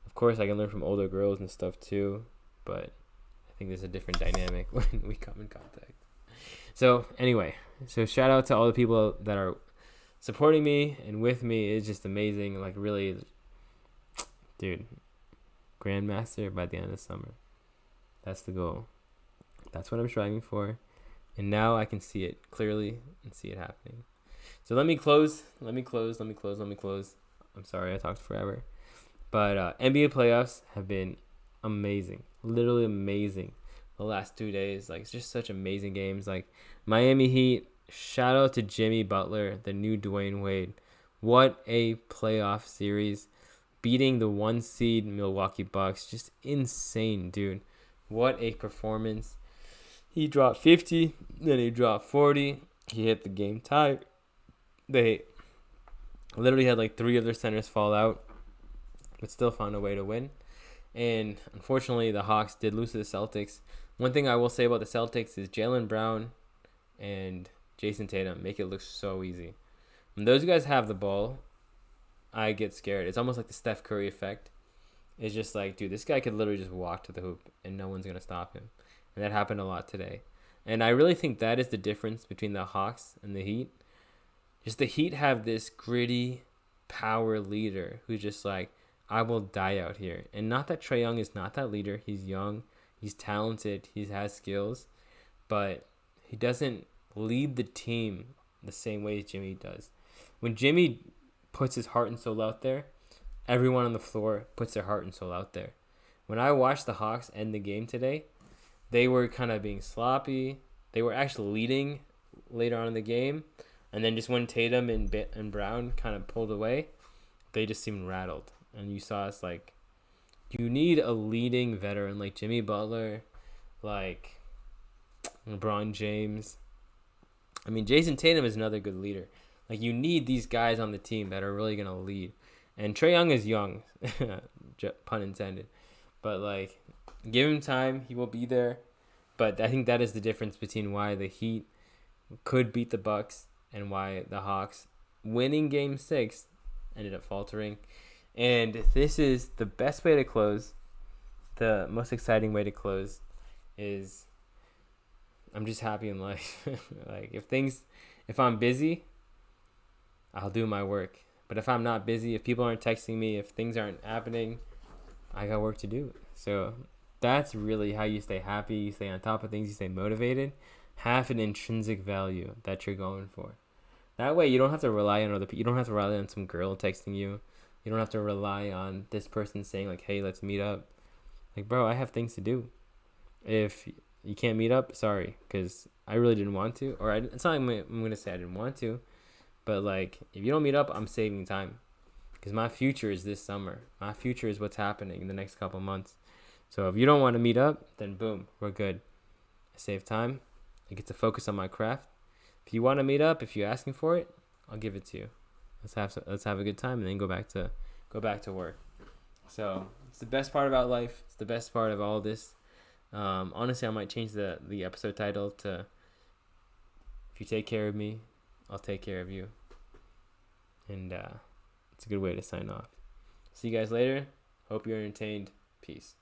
of course, I can learn from older girls and stuff too. But I think there's a different dynamic when we come in contact. So anyway, shout out to all the people that are supporting me and with me. It's just amazing. Like, really, dude, Grandmaster by the end of the summer. That's the goal. That's what I'm striving for. And now I can see it clearly and see it happening. So let me close. I'm sorry I talked forever. But NBA playoffs have been amazing. Literally amazing. The last 2 days. Like, it's just such amazing games. Like, Miami Heat, shout out to Jimmy Butler, the new Dwayne Wade. What a playoff series. Beating the 1 seed Milwaukee Bucks. Just insane, dude. What a performance. He dropped 50, then he dropped 40. He hit the game tie. They literally had like 3 of their centers fall out, but still found a way to win. And unfortunately, the Hawks did lose to the Celtics. One thing I will say about the Celtics is Jaylen Brown and Jason Tatum make it look so easy. When those guys have the ball, I get scared. It's almost like the Steph Curry effect. It's just like, dude, this guy could literally just walk to the hoop and no one's going to stop him. And that happened a lot today. And I really think that is the difference between the Hawks and the Heat. Just the Heat have this gritty power leader who's just like, I will die out here. And not that Trae Young is not that leader. He's young. He's talented. He has skills. But he doesn't lead the team the same way as Jimmy does. When Jimmy puts his heart and soul out there, everyone on the floor puts their heart and soul out there. When I watched the Hawks end the game today, they were kind of being sloppy. They were actually leading later on in the game. And then just when Tatum and Brown kind of pulled away, they just seemed rattled. And you saw us like, you need a leading veteran like Jimmy Butler, like LeBron James. I mean, Jason Tatum is another good leader. Like, you need these guys on the team that are really going to lead. And Trae Young is young, pun intended. But, like, give him time. He will be there. But I think that is the difference between why the Heat could beat the Bucks and why the Hawks, winning Game 6, ended up faltering. And this is the best way to close. The most exciting way to close is I'm just happy in life. Like, if I'm busy, I'll do my work. But if I'm not busy, if people aren't texting me, if things aren't happening, I got work to do. So that's really how you stay happy. You stay on top of things. You stay motivated. Have an intrinsic value that you're going for. That way you don't have to rely on other people. You don't have to rely on some girl texting you. You don't have to rely on this person saying, like, hey, let's meet up. Like, bro, I have things to do. If you can't meet up, sorry, because I really didn't want to. Or it's not like I'm going to say I didn't want to. But, like, if you don't meet up, I'm saving time. Because my future is this summer. My future is what's happening in the next couple months. So if you don't want to meet up, then boom, we're good. I save time. I get to focus on my craft. If you want to meet up, if you're asking for it, I'll give it to you. Let's have a good time and then go back to work. So it's the best part about life. It's the best part of all this. Honestly, I might change the episode title to "If you take care of me, I'll take care of you." And it's a good way to sign off. See you guys later. Hope you're entertained. Peace.